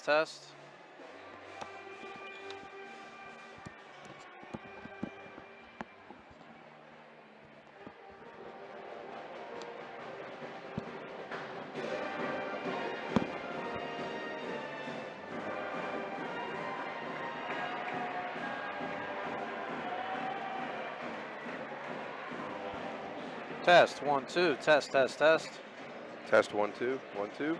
test, test. Test, 1, 2, test, test, test. Test 1, 2, 1, 2.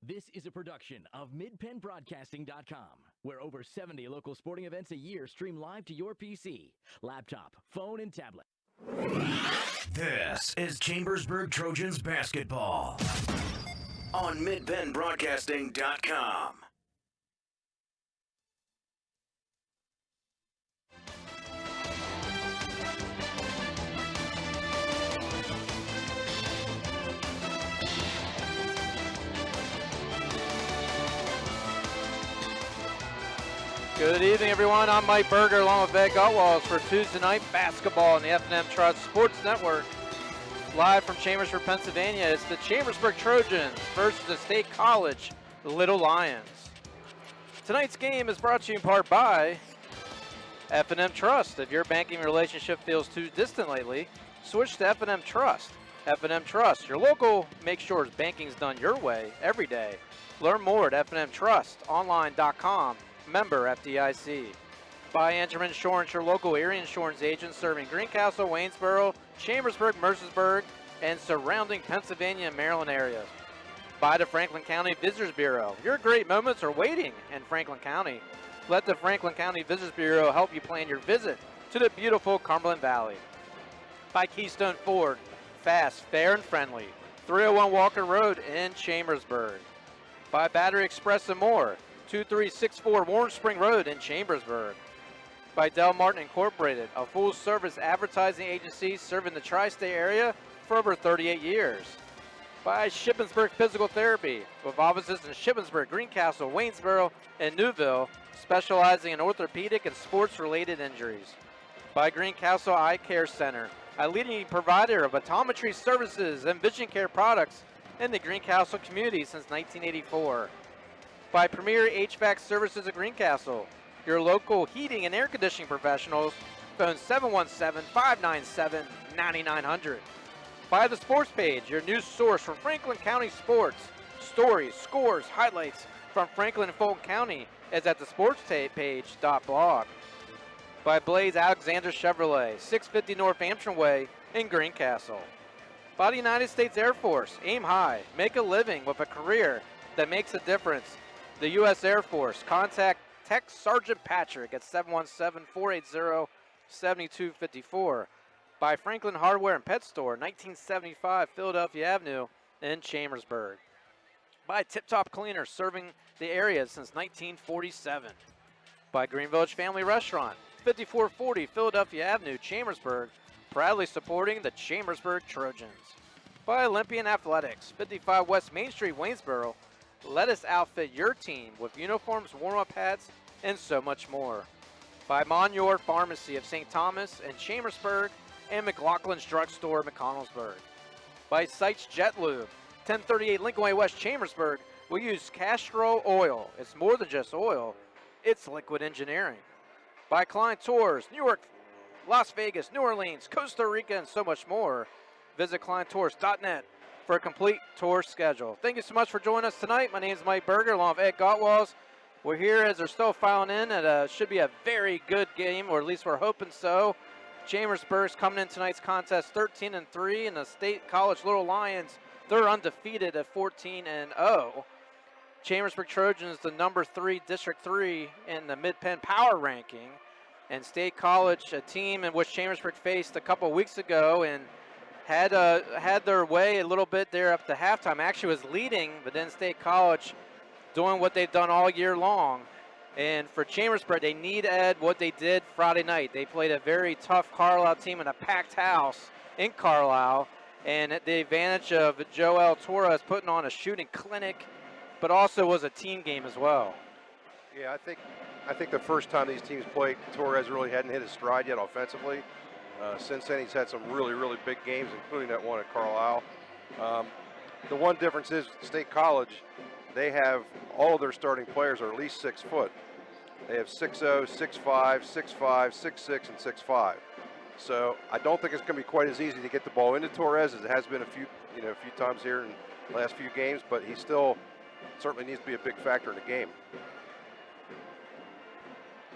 This is a production of MidPennBroadcasting.com, where over 70 local sporting events a year stream live to your PC, laptop, phone, and tablet. This is Chambersburg Trojans basketball on MidPennBroadcasting.com. Good evening, everyone. I'm Mike Berger, along with Ed Gottwals for Tuesday night basketball on the F&M Trust Sports Network. Live from Chambersburg, Pennsylvania, it's the Chambersburg Trojans versus the State College Little Lions. Tonight's game is brought to you in part by F&M Trust. If your banking relationship feels too distant lately, switch to F&M Trust. F&M Trust, your local, make sure banking's done your way every day. Learn more at fnmtrustonline.com. Member FDIC. By Antrim Insurance, your local area insurance agent serving Greencastle, Waynesboro, Chambersburg, Mercersburg, and surrounding Pennsylvania and Maryland areas. By the Franklin County Visitors Bureau. Your great moments are waiting in Franklin County. Let the Franklin County Visitors Bureau help you plan your visit to the beautiful Cumberland Valley. By Keystone Ford, fast, fair, and friendly. 301 Walker Road in Chambersburg. By Battery Express and more. 2364 Warren Spring Road in Chambersburg. By Del Martin Incorporated, a full-service advertising agency serving the tri-state area for over 38 years. By Shippensburg Physical Therapy, with offices in Shippensburg, Greencastle, Waynesboro, and Newville, specializing in orthopedic and sports-related injuries. By Greencastle Eye Care Center, a leading provider of optometry services and vision care products in the Greencastle community since 1984. By Premier HVAC Services of Greencastle, your local heating and air conditioning professionals. Phone 717-597-9900. By The Sports Page, your news source for Franklin County sports. Stories, scores, highlights from Franklin and Fulton County is at thesportspage.blog. By Blaze Alexander Chevrolet, 650 North Hampton Way in Greencastle. By the United States Air Force, aim high, make a living with a career that makes a difference. The U.S. Air Force. Contact Tech Sergeant Patrick at 717-480-7254. By Franklin Hardware and Pet Store, 1975 Philadelphia Avenue in Chambersburg. By Tip Top Cleaners, serving the area since 1947. By Green Village Family Restaurant, 5440 Philadelphia Avenue, Chambersburg, proudly supporting the Chambersburg Trojans. By Olympian Athletics, 55 West Main Street, Waynesboro. Let us outfit your team with uniforms, warm-up hats, and so much more. By Monyor Pharmacy of St. Thomas and Chambersburg and McLaughlin's Drugstore, McConnellsburg. By Sites Jet Lube, 1038 Lincoln Way West, Chambersburg. We use Castro oil. It's more than just oil. It's liquid engineering. By Klein Tours, New York, Las Vegas, New Orleans, Costa Rica, and so much more. Visit kleintours.net for a complete tour schedule. Thank you so much for joining us tonight. My name is Mike Berger, along with Ed Gottwals. We're here as they're still filing in. It should be a very good game, or at least we're hoping so. Chambersburg's coming in tonight's contest 13-3, and the State College Little Lions, they're undefeated at 14-0. Chambersburg Trojans, the number 3, District 3 in the Mid-Penn Power Ranking, and State College, a team in which Chambersburg faced a couple weeks ago and had their way a little bit there up to halftime. Actually was leading, but then State College doing what they've done all year long. And for Chambersburg, they need what they did Friday night. They played a very tough Carlisle team in a packed house in Carlisle, and the advantage of Joel Torres putting on a shooting clinic, but also was a team game as well. Yeah, I think the first time these teams played, Torres really hadn't hit his stride yet offensively. Since then, he's had some really, really big games, including that one at Carlisle. The one difference is State College, they have all of their starting players are at least 6 foot. They have 6'0", 6'5", 6'5", 6'6", and 6'5". So I don't think it's going to be quite as easy to get the ball into Torres as it has been a few times here in the last few games, but he still certainly needs to be a big factor in the game.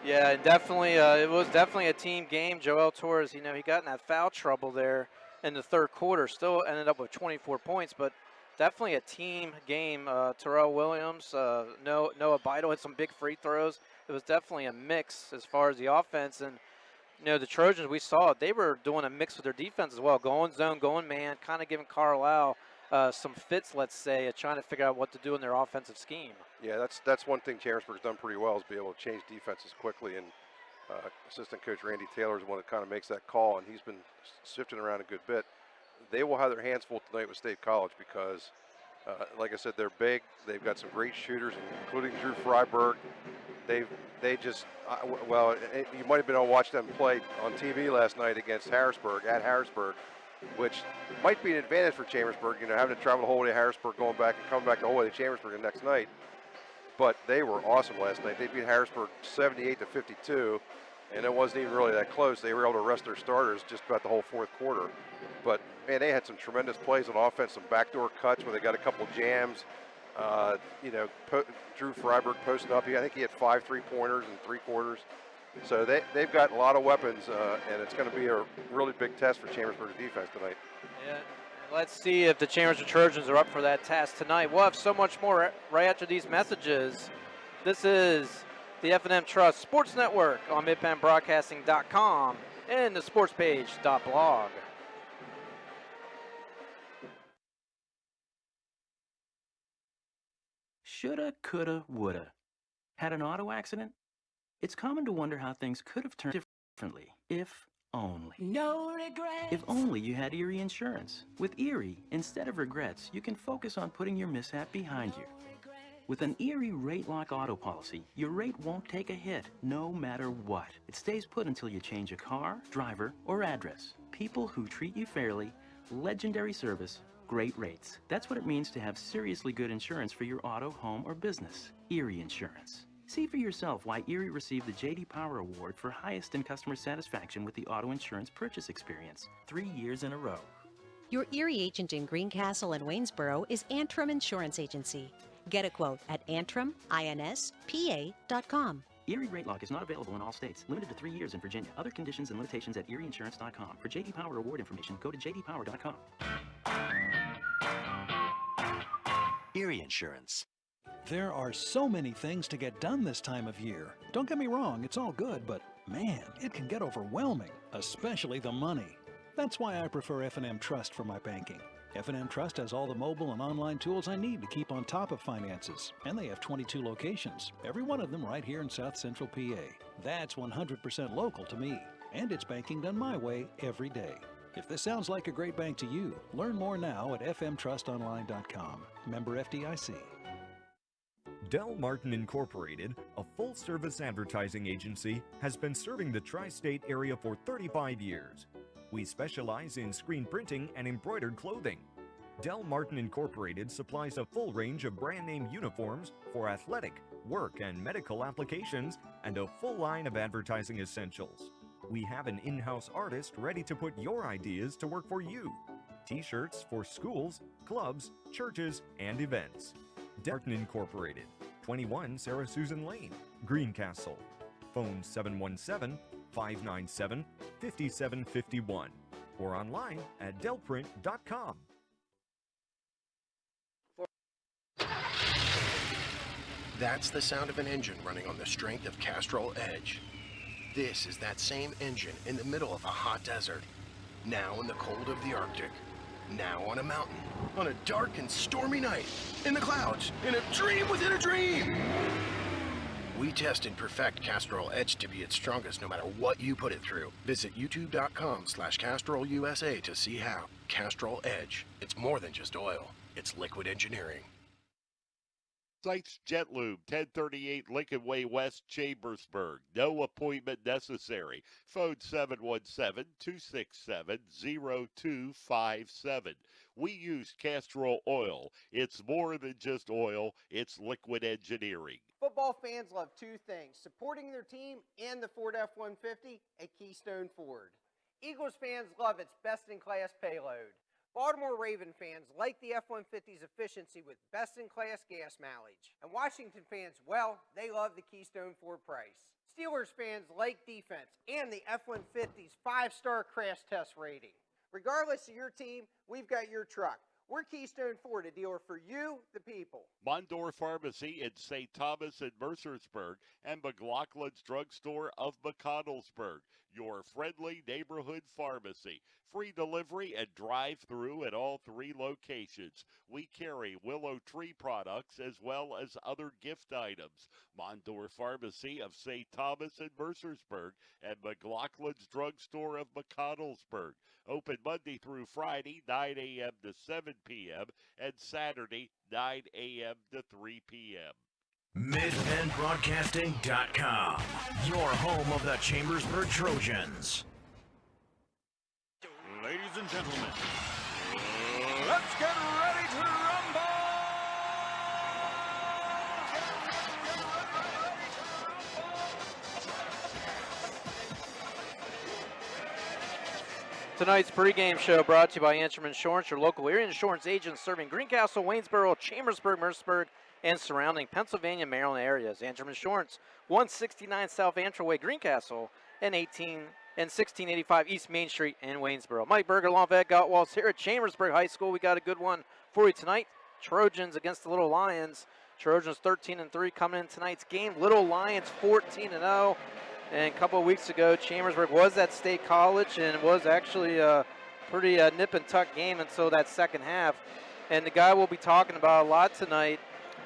Yeah, and definitely, it was definitely a team game. Joel Torres, he got in that foul trouble there in the third quarter. Still ended up with 24 points, but definitely a team game. Terrell Williams, Noah Beidel had some big free throws. It was definitely a mix as far as the offense. And, the Trojans, we saw it. They were doing a mix with their defense as well, going zone, going man, kind of giving Carlisle some fits, let's say, trying to figure out what to do in their offensive scheme. Yeah, that's one thing Chambersburg's done pretty well is be able to change defenses quickly. And assistant coach Randy Taylor is the one that kind of makes that call, and he's been shifting around a good bit. They will have their hands full tonight with State College because, like I said, they're big. They've got some great shooters, including Drew Freiberg. They just you might have been able to watch them play on TV last night against Harrisburg at Harrisburg, which might be an advantage for Chambersburg. Having to travel the whole way to Harrisburg, going back and coming back the whole way to Chambersburg the next night. But they were awesome last night. They beat Harrisburg 78-52, and it wasn't even really that close. They were able to rest their starters just about the whole fourth quarter. But man, they had some tremendous plays on offense, some backdoor cuts where they got a couple jams. Drew Freiberg posting up. I think he had 5 3-pointers in 3 quarters. So they've got a lot of weapons, and it's going to be a really big test for Chambersburg's defense tonight. Yeah. Let's see if the Chambersburg Trojans are up for that task tonight. We'll have so much more right after these messages. This is the F&M Trust Sports Network on MidPennBroadcasting.com and the sportspage.blog. Shoulda, coulda, woulda. Had an auto accident? It's common to wonder how things could have turned differently if only. No regrets. If only you had Erie Insurance. With Erie, instead of regrets, you can focus on putting your mishap behind you. With an Erie Rate Lock auto policy, your rate won't take a hit, no matter what. It stays put until you change a car, driver, or address. People who treat you fairly, legendary service, great rates. That's what it means to have seriously good insurance for your auto, home, or business. Erie Insurance. See for yourself why Erie received the J.D. Power Award for highest in customer satisfaction with the auto insurance purchase experience 3 years in a row. Your Erie agent in Greencastle and Waynesboro is Antrim Insurance Agency. Get a quote at AntrimInspa.com. Erie Rate Lock is not available in all states. Limited to 3 years in Virginia. Other conditions and limitations at ErieInsurance.com. For J.D. Power Award information, go to jdpower.com. Erie Insurance. There are so many things to get done this time of year. Don't get me wrong, it's all good, but man, it can get overwhelming, especially the money. That's why I prefer F&M Trust for my banking. F&M Trust has all the mobile and online tools I need to keep on top of finances, and they have 22 locations, every one of them right here in South Central PA. That's 100% local to me, and it's banking done my way every day. If this sounds like a great bank to you, learn more now at fmtrustonline.com. Member FDIC. Del Martin Incorporated, a full-service advertising agency, has been serving the tri-state area for 35 years. We specialize in screen printing and embroidered clothing. Del Martin Incorporated supplies a full range of brand-name uniforms for athletic, work, and medical applications, and a full line of advertising essentials. We have an in-house artist ready to put your ideas to work for you. T-shirts for schools, clubs, churches, and events. Del Martin Incorporated, 21 Sarah Susan Lane, Greencastle. Phone 597-5751 or online at delprint.com. That's the sound of an engine running on the strength of Castrol Edge. This is that same engine in the middle of a hot desert, now in the cold of the Arctic, now on a mountain, on a dark and stormy night, in the clouds, in a dream within a dream. We test and perfect Castrol Edge to be its strongest no matter what you put it through. Visit youtube.com/CastrolUSA to see how. Castrol Edge. It's more than just oil. It's liquid engineering. Sites Jet Lube, 1038 Lincoln Way West, Chambersburg. No appointment necessary. Phone 717-267-0257. We use Castrol Oil. It's more than just oil, it's liquid engineering. Football fans love two things: supporting their team and the Ford F-150 at Keystone Ford. Eagles fans love its best-in-class payload. Baltimore Raven fans like the F-150's efficiency with best-in-class gas mileage. And Washington fans, well, they love the Keystone Ford price. Steelers fans like defense and the F-150's 5-star crash test rating. Regardless of your team, we've got your truck. We're Keystone Ford, a dealer for you, the people. Mondor Pharmacy in St. Thomas and Mercersburg, and McLaughlin's Drugstore of McConnellsburg, your friendly neighborhood pharmacy. Free delivery and drive-through at all 3 locations. We carry Willow Tree products as well as other gift items. Mondor Pharmacy of St. Thomas and Mercersburg, and McLaughlin's Drugstore of McConnellsburg. Open Monday through Friday, 9 a.m. to 7 p.m., and Saturday, 9 a.m. to 3 p.m. MidPennBroadcasting.com, your home of the Chambersburg Trojans. Ladies and gentlemen, let's get ready to rumble! Tonight's pregame show brought to you by Antrim Insurance, your local area insurance agent serving Greencastle, Waynesboro, Chambersburg, Mercersburg, and surrounding Pennsylvania, Maryland areas. Antrim Insurance, 169 South Antrim Way, Greencastle, and 1685 East Main Street in Waynesboro. Mike Berger, along with Ed Gottwals here at Chambersburg High School. We got a good one for you tonight. Trojans against the Little Lions. Trojans 13-3 coming in tonight's game. Little Lions 14-0. And a couple of weeks ago, Chambersburg was at State College, and it was actually a pretty nip and tuck game until that second half. And the guy we'll be talking about a lot tonight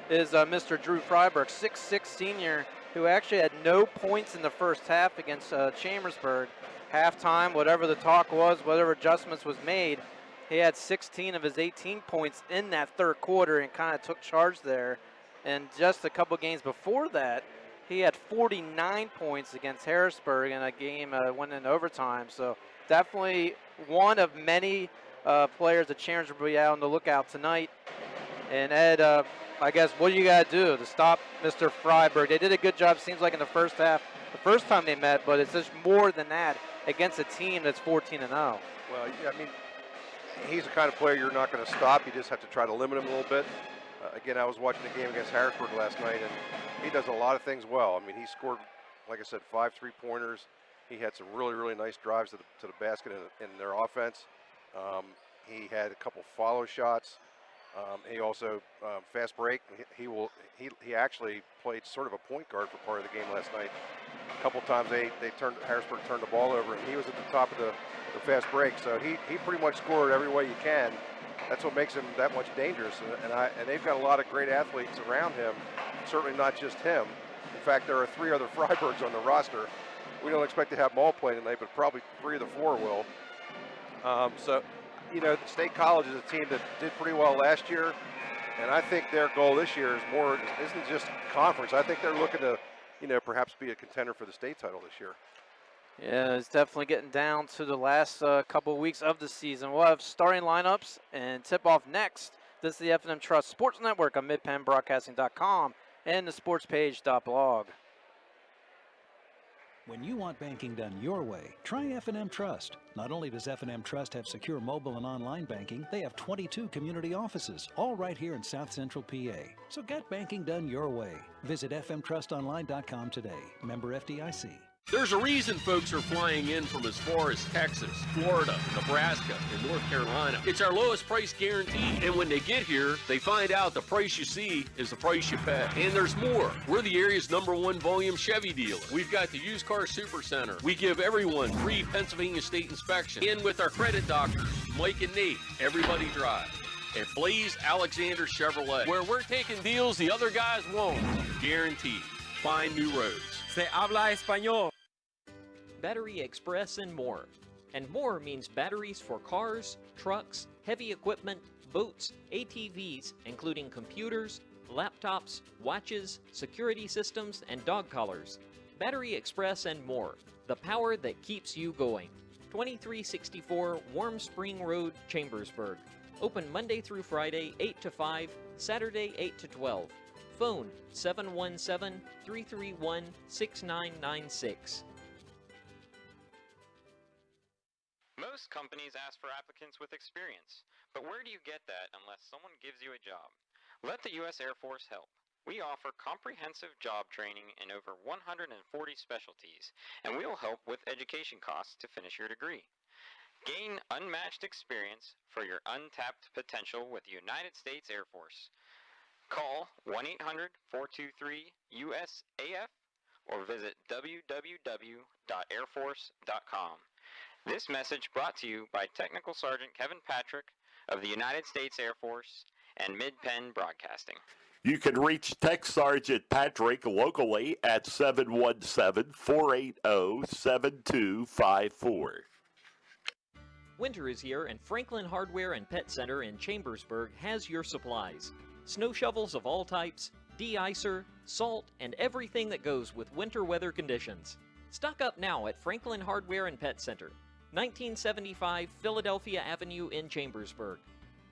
is Mr. Drew Freiberg, 6'6" senior, who actually had no points in the first half against Chambersburg. Halftime, whatever the talk was, whatever adjustments was made, he had 16 of his 18 points in that third quarter and kind of took charge there. And just a couple games before that, he had 49 points against Harrisburg in a game went in overtime. So definitely one of many players that Chambersburg will be out on the lookout tonight. And Ed, I guess what do you got to do to stop Mr. Freiberg? They did a good job, seems like, in the first half, the first time they met, but it's just more than that against a team that's 14-0. Well, yeah, I mean, he's the kind of player you're not going to stop. You just have to try to limit him a little bit. Again, I was watching the game against Harrisburg last night, and he does a lot of things well. I mean, he scored, like I said, 5 3-pointers. He had some really, really nice drives to the basket in their offense. He had a couple follow shots. He also fast break. He actually played sort of a point guard for part of the game last night. A couple times Harrisburg turned the ball over, and he was at the top of the fast break. So he pretty much scored every way you can. That's what makes him that much dangerous. And they've got a lot of great athletes around him. Certainly not just him. In fact, there are 3 other Freibergs on the roster. We don't expect to have them all play tonight, but probably 3 of the 4 will. So, you know, State College is a team that did pretty well last year, and I think their goal this year isn't just conference. I think they're looking to, you know, perhaps be a contender for the state title this year. Yeah, it's definitely getting down to the last couple of weeks of the season. We'll have starting lineups and tip-off next. This is the F&M Trust Sports Network on MidPennBroadcasting.com and the sportspage.blog. When you want banking done your way, try F&M Trust. Not only does F&M Trust have secure mobile and online banking, they have 22 community offices, all right here in South Central PA. So get banking done your way. Visit fmtrustonline.com today. Member FDIC. There's a reason folks are flying in from as far as Texas, Florida, Nebraska, and North Carolina. It's our lowest price guarantee. And when they get here, they find out the price you see is the price you pay. And there's more. We're the area's #1 volume Chevy dealer. We've got the Used Car Super Center. We give everyone free Pennsylvania State inspection. And with our credit doctors, Mike and Nate, everybody drives. At Blaze Alexander Chevrolet, where we're taking deals the other guys won't. Guaranteed. Find new roads. Se habla español. Battery Express and more. And more means batteries for cars, trucks, heavy equipment, boats, ATVs, including computers, laptops, watches, security systems, and dog collars. Battery Express and more. The power that keeps you going. 2364 Warm Spring Road, Chambersburg. Open Monday through Friday, 8 to 5, Saturday, 8 to 12. Phone 717-331-6996. Most companies ask for applicants with experience, but where do you get that unless someone gives you a job? Let the U.S. Air Force help. We offer comprehensive job training in over 140 specialties, and we will help with education costs to finish your degree. Gain unmatched experience for your untapped potential with the United States Air Force. Call 1-800-423-USAF or visit www.airforce.com. This message brought to you by Technical Sergeant Kevin Patrick of the United States Air Force and Mid-Penn Broadcasting. You can reach Tech Sergeant Patrick locally at 717-480-7254. Winter is here, and Franklin Hardware and Pet Center in Chambersburg has your supplies. Snow shovels of all types, de-icer, salt, and everything that goes with winter weather conditions. Stock up now at Franklin Hardware and Pet Center, 1975 Philadelphia Avenue in Chambersburg.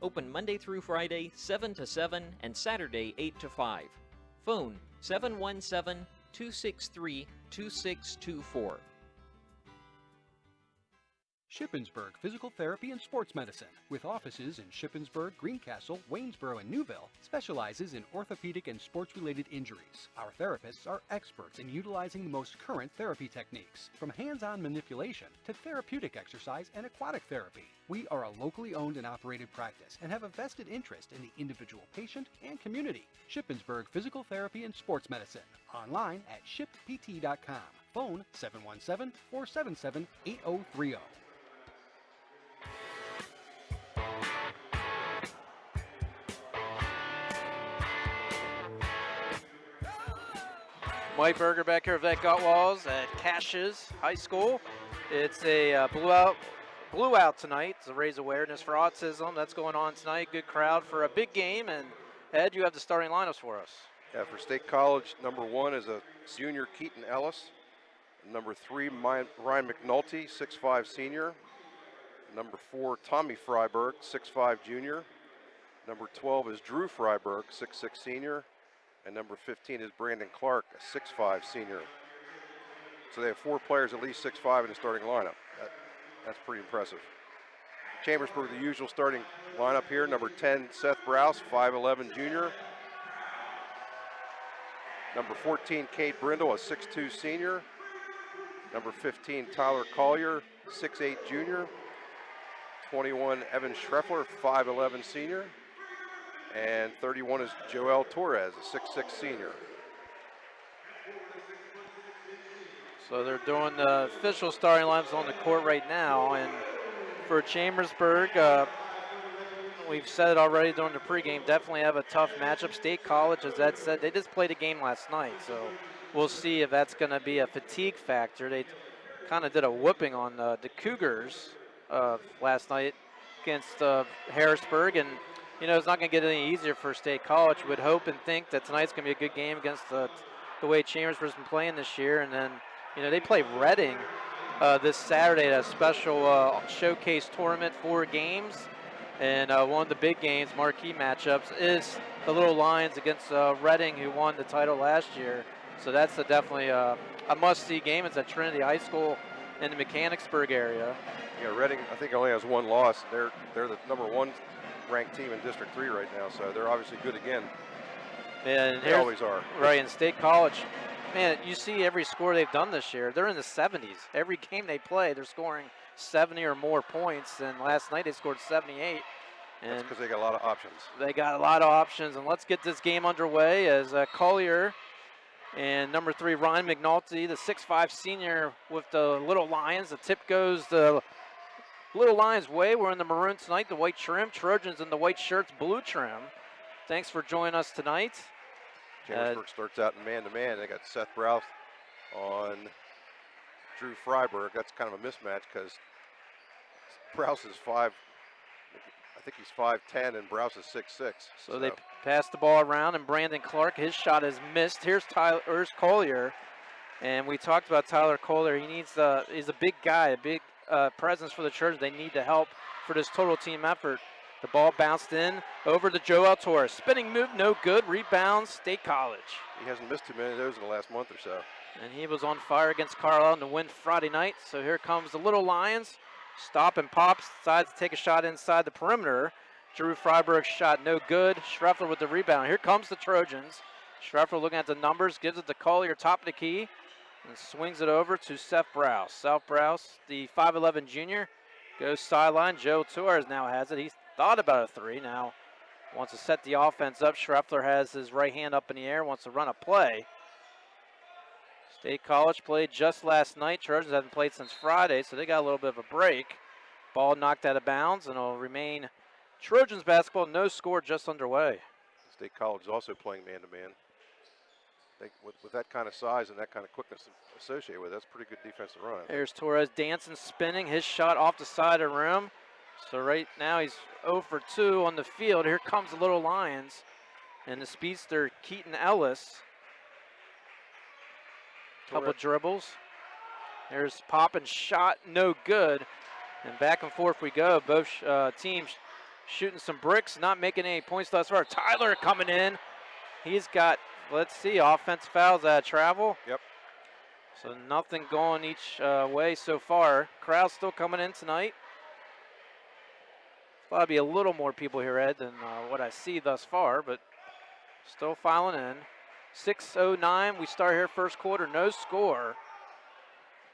Open Monday through Friday, 7 to 7, and Saturday, 8 to 5. Phone 717-263-2624. Shippensburg Physical Therapy and Sports Medicine, with offices in Shippensburg, Greencastle, Waynesboro, and Newville, specializes in orthopedic and sports-related injuries. Our therapists are experts in utilizing the most current therapy techniques, from hands-on manipulation to therapeutic exercise and aquatic therapy. We are a locally owned and operated practice and have a vested interest in the individual patient and community. Shippensburg Physical Therapy and Sports Medicine. Online at shippt.com. Phone 717-477-8030. Mike Berger back here at Vet Gutwalls at Caches High School. It's a blew out tonight to raise awareness for autism. That's going on tonight. Good crowd for a big game. And Ed, you have the starting lineups for us. Yeah, for State College, number 1 is a junior Keaton Ellis. Number 3, Ryan McNulty, 6'5" senior. Number 4, Tommy Freiberg, 6'5" junior. Number 12 is Drew Freiberg, 6'6" senior. And number 15 is Brandon Clark, a 6'5" senior. So they have 4 players at least 6'5" in the starting lineup. That's pretty impressive. Chambersburg, the usual starting lineup here. Number 10, Seth Browse, 5'11" junior. Number 14, Kate Brindle, a 6'2" senior. Number 15, Tyler Collier, 6'8" junior. 21, Evan Schreffler, 5'11" senior. And 31 is Joel Torres, a 6'6" senior. So they're doing the official starting lineups on the court right now. And for Chambersburg, we've said it already during the pregame, definitely have a tough matchup. State College, as Ed said, they just played a game last night. So we'll see if that's going to be a fatigue factor. They kind of did a whooping on the Cougars last night against Harrisburg. And you know, it's not going to get any easier for State College. We would hope and think that tonight's going to be a good game against the way Chambersburg's been playing this year. And then, you know, they play Reading this Saturday at a special showcase tournament, 4 games. And one of the big games, marquee matchups, is the Little Lions against Reading, who won the title last year. So that's definitely a must-see game. It's at Trinity High School in the Mechanicsburg area. Yeah, Reading, I think, only has 1 loss. They're the number 1 ranked team in District 3 right now, so they're obviously good again. And they always are. Right, and State College man, you see every score they've done this year. They're in the 70s. Every game they play, they're scoring 70 or more points. And last night they scored 78. And that's because they got a lot of options. They got a lot of options. And let's get this game underway as Collier and number 3, Ryan McNulty, the 6'5 senior with the Little Lions. The tip goes the Little Lions way. We're in the maroon tonight, the white trim. Trojans in the white shirts, blue trim. Thanks for joining us tonight. Chambersburg starts out in man-to-man. They got Seth Browse on Drew Freiberg. That's kind of a mismatch because Browse is 5. I think he's 5'10", and Browse is 6'6". So they pass the ball around, and Brandon Clark, his shot is missed. Here's Collier, and we talked about Tyler Collier. He's a big guy, a big presence for the Trojans. They need the help for this total team effort. The ball bounced in over to Joel Torres. Spinning move, no good. Rebounds, State College. He hasn't missed too many of those in the last month or so. And he was on fire against Carlisle in the win Friday night. So here comes the Little Lions. Stop and pops, decides to take a shot inside the perimeter. Drew Freiberg's shot no good. Schreffler with the rebound. Here comes the Trojans. Schreffler looking at the numbers, gives it to Collier, top of the key, and swings it over to Seth Browse. Seth Browse, the 5'11 junior, goes sideline. Joe Torres now has it. He's thought about a 3. Now wants to set the offense up. Schreffler has his right hand up in the air, wants to run a play. State College played just last night. Trojans haven't played since Friday, so they got a little bit of a break. Ball knocked out of bounds, and it'll remain Trojans basketball. No score, just underway. State College is also playing man-to-man. With that kind of size and that kind of quickness associated with it, that's pretty good defensive run. There's Torres dancing, spinning. His shot off the side of the rim. So right now he's 0 for 2 on the field. Here comes the Little Lions and the speedster Keaton Ellis. Couple dribbles. There's pop and shot, no good. And back and forth we go. Both teams shooting some bricks, not making any points thus far. Tyler coming in. He's got, let's see, offensive fouls out of travel. Yep. So nothing going each way so far. Crowd still coming in tonight. Thought there'd be a little more people here, Ed, than what I see thus far, but still filing in. 6:09, we start here first quarter, no score.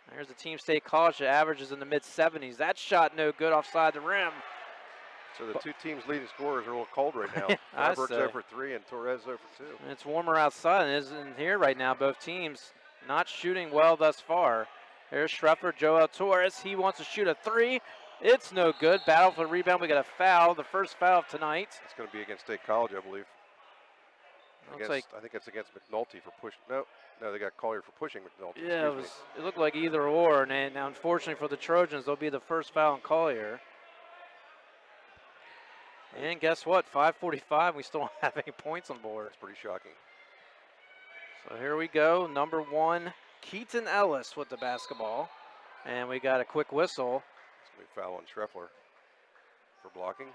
There's the Team State College that averages in the mid-70s. That shot no good offside the rim. So the two teams leading scorers are a little cold right now. Freiberg's 0 for 3 and Torres 0 for 2. And it's warmer outside than it is in here right now. Both teams not shooting well thus far. Here's Schreffler, Joel Torres. He wants to shoot a 3. It's no good. Battle for the rebound. We got a foul, the first foul of tonight. It's going to be against State College, I believe. I think it's against McNulty for push. No, they got Collier for pushing McNulty. Yeah, it looked like either or. And now, unfortunately for the Trojans, there'll be the first foul on Collier. And guess what? 5:45. We still don't have any points on board. It's pretty shocking. So here we go. Number 1, Keaton Ellis with the basketball. And we got a quick whistle. It's going to be a foul on Schreffler for blocking.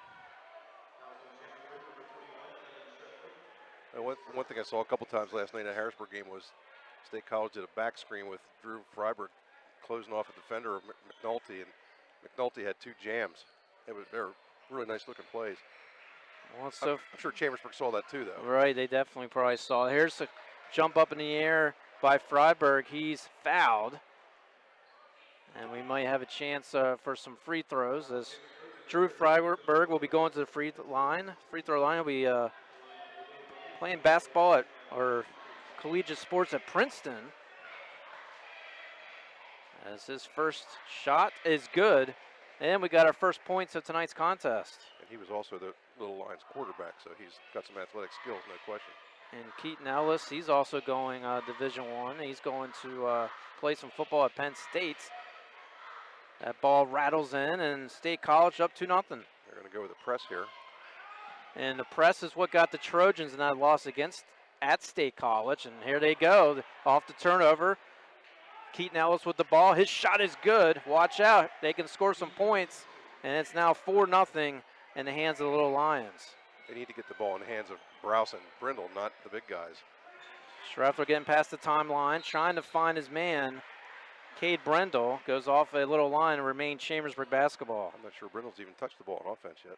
And one thing I saw a couple times last night in the Harrisburg game was State College did a back screen with Drew Freiberg closing off a defender of McNulty, and McNulty had 2 jams. They were really nice looking plays. Well, so I'm sure Chambersburg saw that too, though. Right, they definitely probably saw it. Here's a jump up in the air by Freiberg. He's fouled. And we might have a chance for some free throws as Drew Freiberg will be going to the free throw line. He'll be playing basketball or collegiate sports at Princeton. As his first shot is good. And we got our first points of tonight's contest. And he was also the Little Lions quarterback, so he's got some athletic skills, no question. And Keaton Ellis, he's also going Division I. He's going to play some football at Penn State. That ball rattles in, and State College up 2-0. They're going to go with the press here. And the press is what got the Trojans in that loss at State College. And here they go, off the turnover. Keaton Ellis with the ball. His shot is good. Watch out. They can score some points. And it's now 4-0 in the hands of the Little Lions. They need to get the ball in the hands of Browse and Brindle, not the big guys. Schreffler getting past the timeline, trying to find his man. Cade Brindle goes off a little line and remains Chambersburg basketball. I'm not sure Brindle's even touched the ball on offense yet.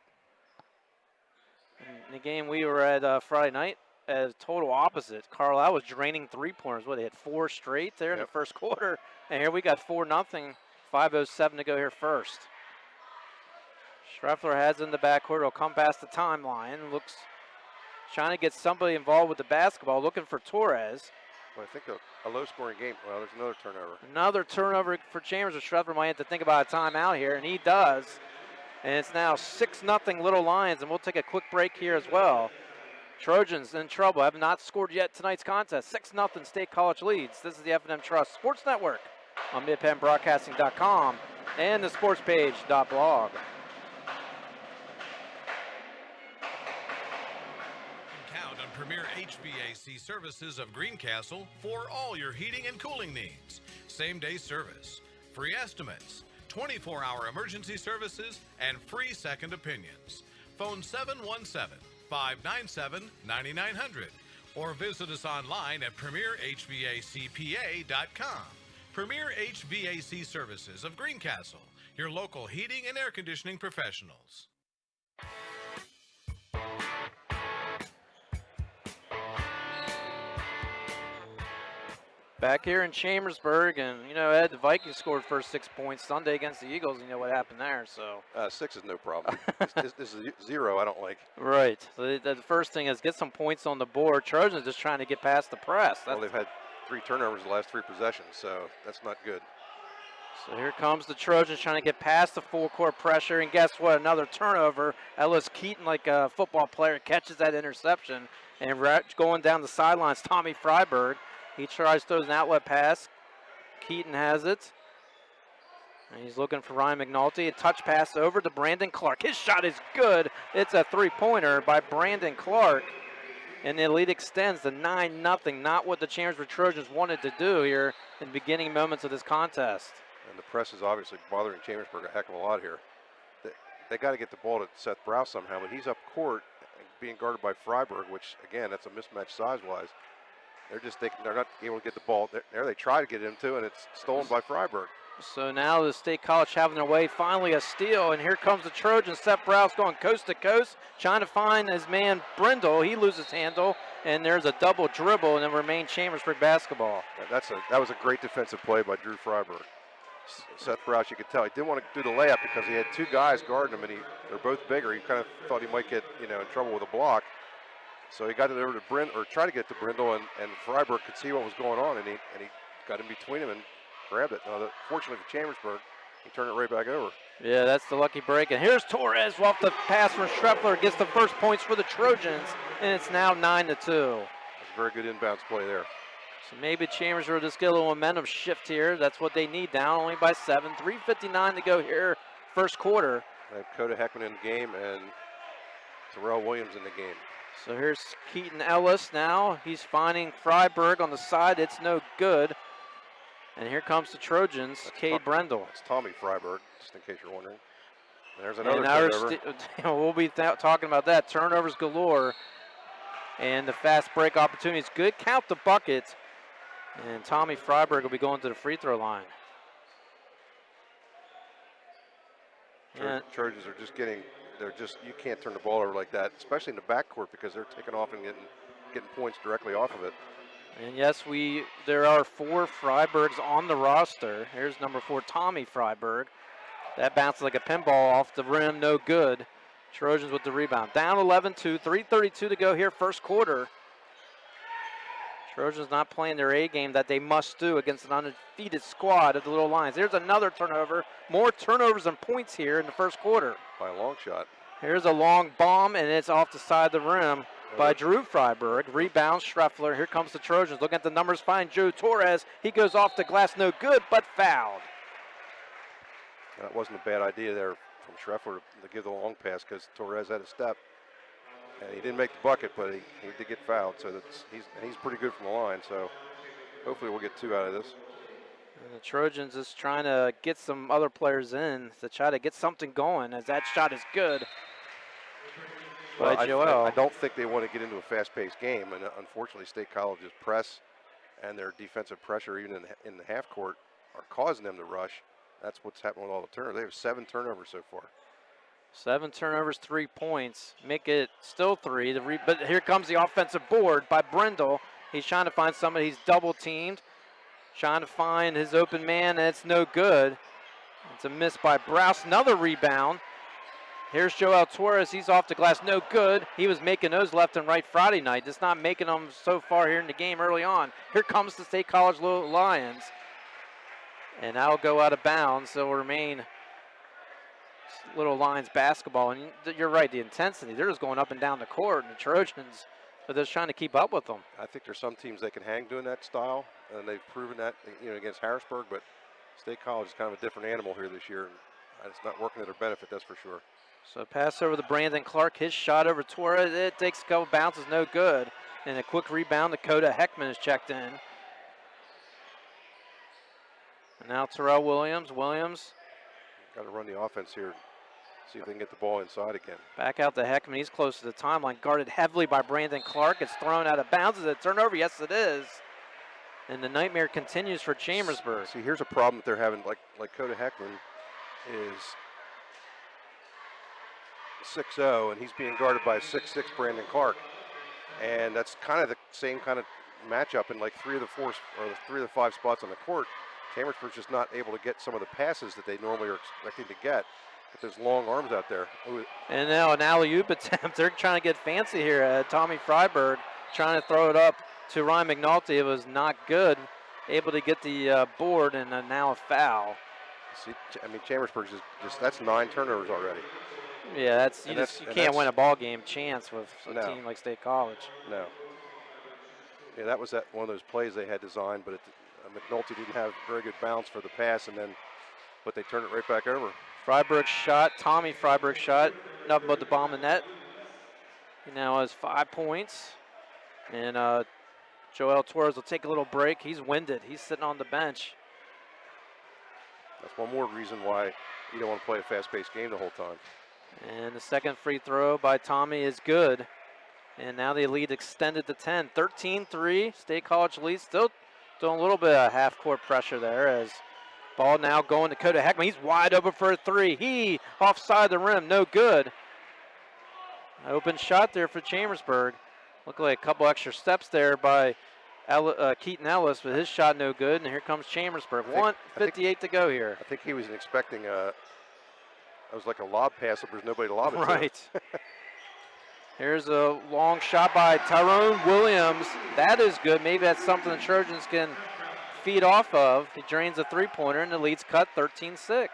In the game we were at Friday night, as total opposite. Carlisle was draining three-pointers. What, they had 4 straight there in the first quarter. And here we got 4-0, 5:07 to go here first. Schreffler has it in the backcourt. He'll come past the timeline. Looks, trying to get somebody involved with the basketball, looking for Torres. Well, I think a low-scoring game. Well, there's another turnover. Another turnover for Chambers. Schreffler might have to think about a timeout here, and he does. And it's now 6-0 Little Lions, and we'll take a quick break here as well. Trojans in trouble, have not scored yet tonight's contest. 6-0 State College leads. This is the F&M Trust Sports Network on MidPennBroadcasting.com and the sportspage.blog. Count on Premier HVAC Services of Greencastle for all your heating and cooling needs. Same-day service, free estimates, 24-hour emergency services, and free second opinions. Phone 717-597-9900 or visit us online at premierhvacpa.com. Premier HVAC Services of Greencastle, your local heating and air conditioning professionals. Back here in Chambersburg, and you know, Ed, the Vikings scored first 6 points Sunday against the Eagles. You know what happened there, so 6 is no problem. this is 0 I don't like. Right. So the first thing is get some points on the board. Trojans just trying to get past the press. Well, they've had 3 turnovers the last 3 possessions, so that's not good. So here comes the Trojans trying to get past the full-court pressure, and guess what? Another turnover. Ellis Keaton, like a football player, catches that interception, and going down the sidelines, Tommy Freiberg. He tries, throws an outlet pass. Keaton has it. And he's looking for Ryan McNulty. A touch pass over to Brandon Clark. His shot is good. It's a three-pointer by Brandon Clark. And the lead extends to 9-0. Not what the Chambersburg Trojans wanted to do here in the beginning moments of this contest. And the press is obviously bothering Chambersburg a heck of a lot here. They got to get the ball to Seth Browse somehow, but he's up court being guarded by Freiberg, which, again, that's a mismatch size-wise. They're not able to get the ball. There they try to get him to, and it's stolen by Freiberg. So now the State College having their way, finally a steal, and here comes the Trojans. Seth Browse going coast to coast, trying to find his man Brindle. He loses handle, and there's a double dribble, and then remain Chambersburg basketball. That was a great defensive play by Drew Freiberg. Seth Browse, you could tell, he didn't want to do the layup because he had 2 guys guarding him, and they're both bigger. He kind of thought he might get in trouble with a block. So he got it over to tried to get to Brindle, and Freiberg could see what was going on, and he got in between him and grabbed it. Now, fortunately for Chambersburg, he turned it right back over. Yeah, that's the lucky break. And here's Torres off the pass from Schreffler, gets the first points for the Trojans, and it's now 9-2. That's a very good inbounds play there. So maybe Chambersburg will just get a little momentum shift here. That's what they need, down only by 7. 3:59 to go here, first quarter. They have Coda Heckman in the game and Terrell Williams in the game. So here's Keaton Ellis now. He's finding Freiberg on the side. It's no good. And here comes the Trojans, Cade Brendel. It's Tommy Freiberg, just in case you're wondering. And there's another turnover. We'll be talking about that. Turnovers galore. And the fast break opportunity is good. Count the bucket. And Tommy Freiberg will be going to the free throw line. Trojans are just getting... you can't turn the ball over like that, especially in the backcourt, because they're taking off and getting points directly off of it. And yes, there are 4 Freibergs on the roster. Here's number 4, Tommy Freiberg. That bounced like a pinball off the rim, no good. Trojans with the rebound. Down 11-2, 3:32 to go here, first quarter. Trojans not playing their A game that they must do against an undefeated squad of the Little Lions. There's another turnover. More turnovers and points here in the first quarter. By a long shot. Here's a long bomb, and it's off the side of the rim by Drew Freiberg. Rebounds Schreffler. Here comes the Trojans. Looking at the numbers, find Joe Torres. He goes off the glass, no good, but fouled. That wasn't a bad idea there from Schreffler to give the long pass because Torres had a step. And he didn't make the bucket, but he did get fouled. So he's pretty good from the line. So hopefully we'll get 2 out of this. And the Trojans is trying to get some other players in to try to get something going, as that shot is good by Joel. I don't think they want to get into a fast-paced game, and unfortunately State College's press and their defensive pressure, even in the half court, are causing them to rush. That's what's happening with all the turnovers. They have 7 turnovers so far. 7 turnovers, 3 points. Make it still 3. But here comes the offensive board by Brindle. He's trying to find somebody. He's double teamed. Trying to find his open man, and it's no good. It's a miss by Browse. Another rebound. Here's Joel Torres. He's off the glass. No good. He was making those left and right Friday night. Just not making them so far here in the game early on. Here comes the State College Little Lions. And that'll go out of bounds. So it'll remain Little Lions basketball. And you're right, the intensity. They're just going up and down the court. And the Trojans are just trying to keep up with them. I think there's some teams that can hang doing that style. And they've proven that, against Harrisburg. But State College is kind of a different animal here this year. And it's not working to their benefit, that's for sure. So pass over to Brandon Clark. His shot over Torres. It takes a couple bounces, no good. And a quick rebound. Dakota Heckman is checked in. And now Terrell Williams. Williams. Got to run the offense here. See if they can get the ball inside again. Back out to Heckman. He's close to the timeline. Guarded heavily by Brandon Clark. It's thrown out of bounds. Is it a turnover? Yes, it is. And the nightmare continues for Chambersburg. See, here's a problem that they're having. Like Coda Heckman is 6'0", and he's being guarded by 6'6" Brandon Clark. And that's kind of the same kind of matchup in like 3 of the 5 spots on the court. Chambersburg's just not able to get some of the passes that they normally are expecting to get. But there's long arms out there. Ooh. And now an alley-oop attempt. They're trying to get fancy here. Tommy Freiberg trying to throw it up to Ryan McNulty. It was not good. Able to get the board, and now a foul. See, I mean, Chambersburg's just that's 9 turnovers already. Yeah, you can't win a ball game chance with a team like State College. No. Yeah, that was one of those plays they had designed, but McNulty didn't have very good bounce for the pass, but they turned it right back over. Freiberg's shot, Tommy Freiberg's shot, nothing but the bomb in net. He now has 5 points, and Joel Torres will take a little break. He's winded. He's sitting on the bench. That's one more reason why you don't want to play a fast-paced game the whole time. And the second free throw by Tommy is good. And now the lead extended to 10. 13-3, State College lead. Still doing a little bit of half-court pressure there as ball now going to Coda Heckman. He's wide open for a 3. He offside the rim, no good. Open shot there for Chambersburg. Looked like a couple extra steps there by Keaton Ellis, but his shot no good. And here comes Chambersburg. 1:58 to go here. I think he was expecting it was like a lob pass, but there's nobody to lob it to. Right. Here's a long shot by Tyrone Williams. That is good. Maybe that's something the Trojans can feed off of. He drains a 3-pointer, and the lead's cut 13-6. They're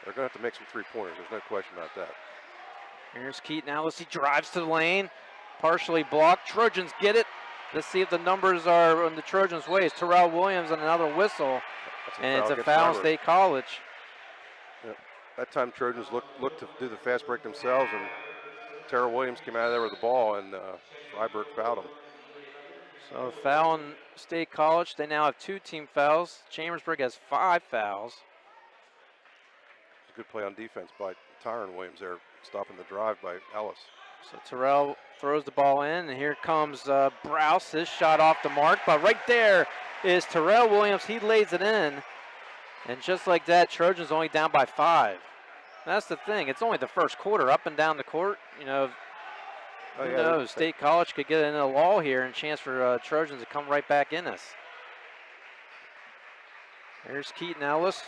going to have to make some 3-pointers. There's no question about that. Here's Keaton Ellis. He drives to the lane. Partially blocked. Trojans get it. Let's see if the numbers are in the Trojans' way. It's Terrell Williams and another whistle. And it's a foul, State College. Yep. That time Trojans looked to do the fast break themselves, and Terrell Williams came out of there with the ball, and Freiberg fouled him. So a foul in State College. They now have 2 team fouls. Chambersburg has 5 fouls. A good play on defense by Tyrone Williams there, stopping the drive by Ellis. So Terrell throws the ball in, and here comes Browse. His shot off the mark, but right there is Terrell Williams. He lays it in, and just like that, Trojans only down by 5. That's the thing. It's only the first quarter, up and down the court. Who knows? State College could get in a lull here and a chance for Trojans to come right back in this. Here's Keaton Ellis.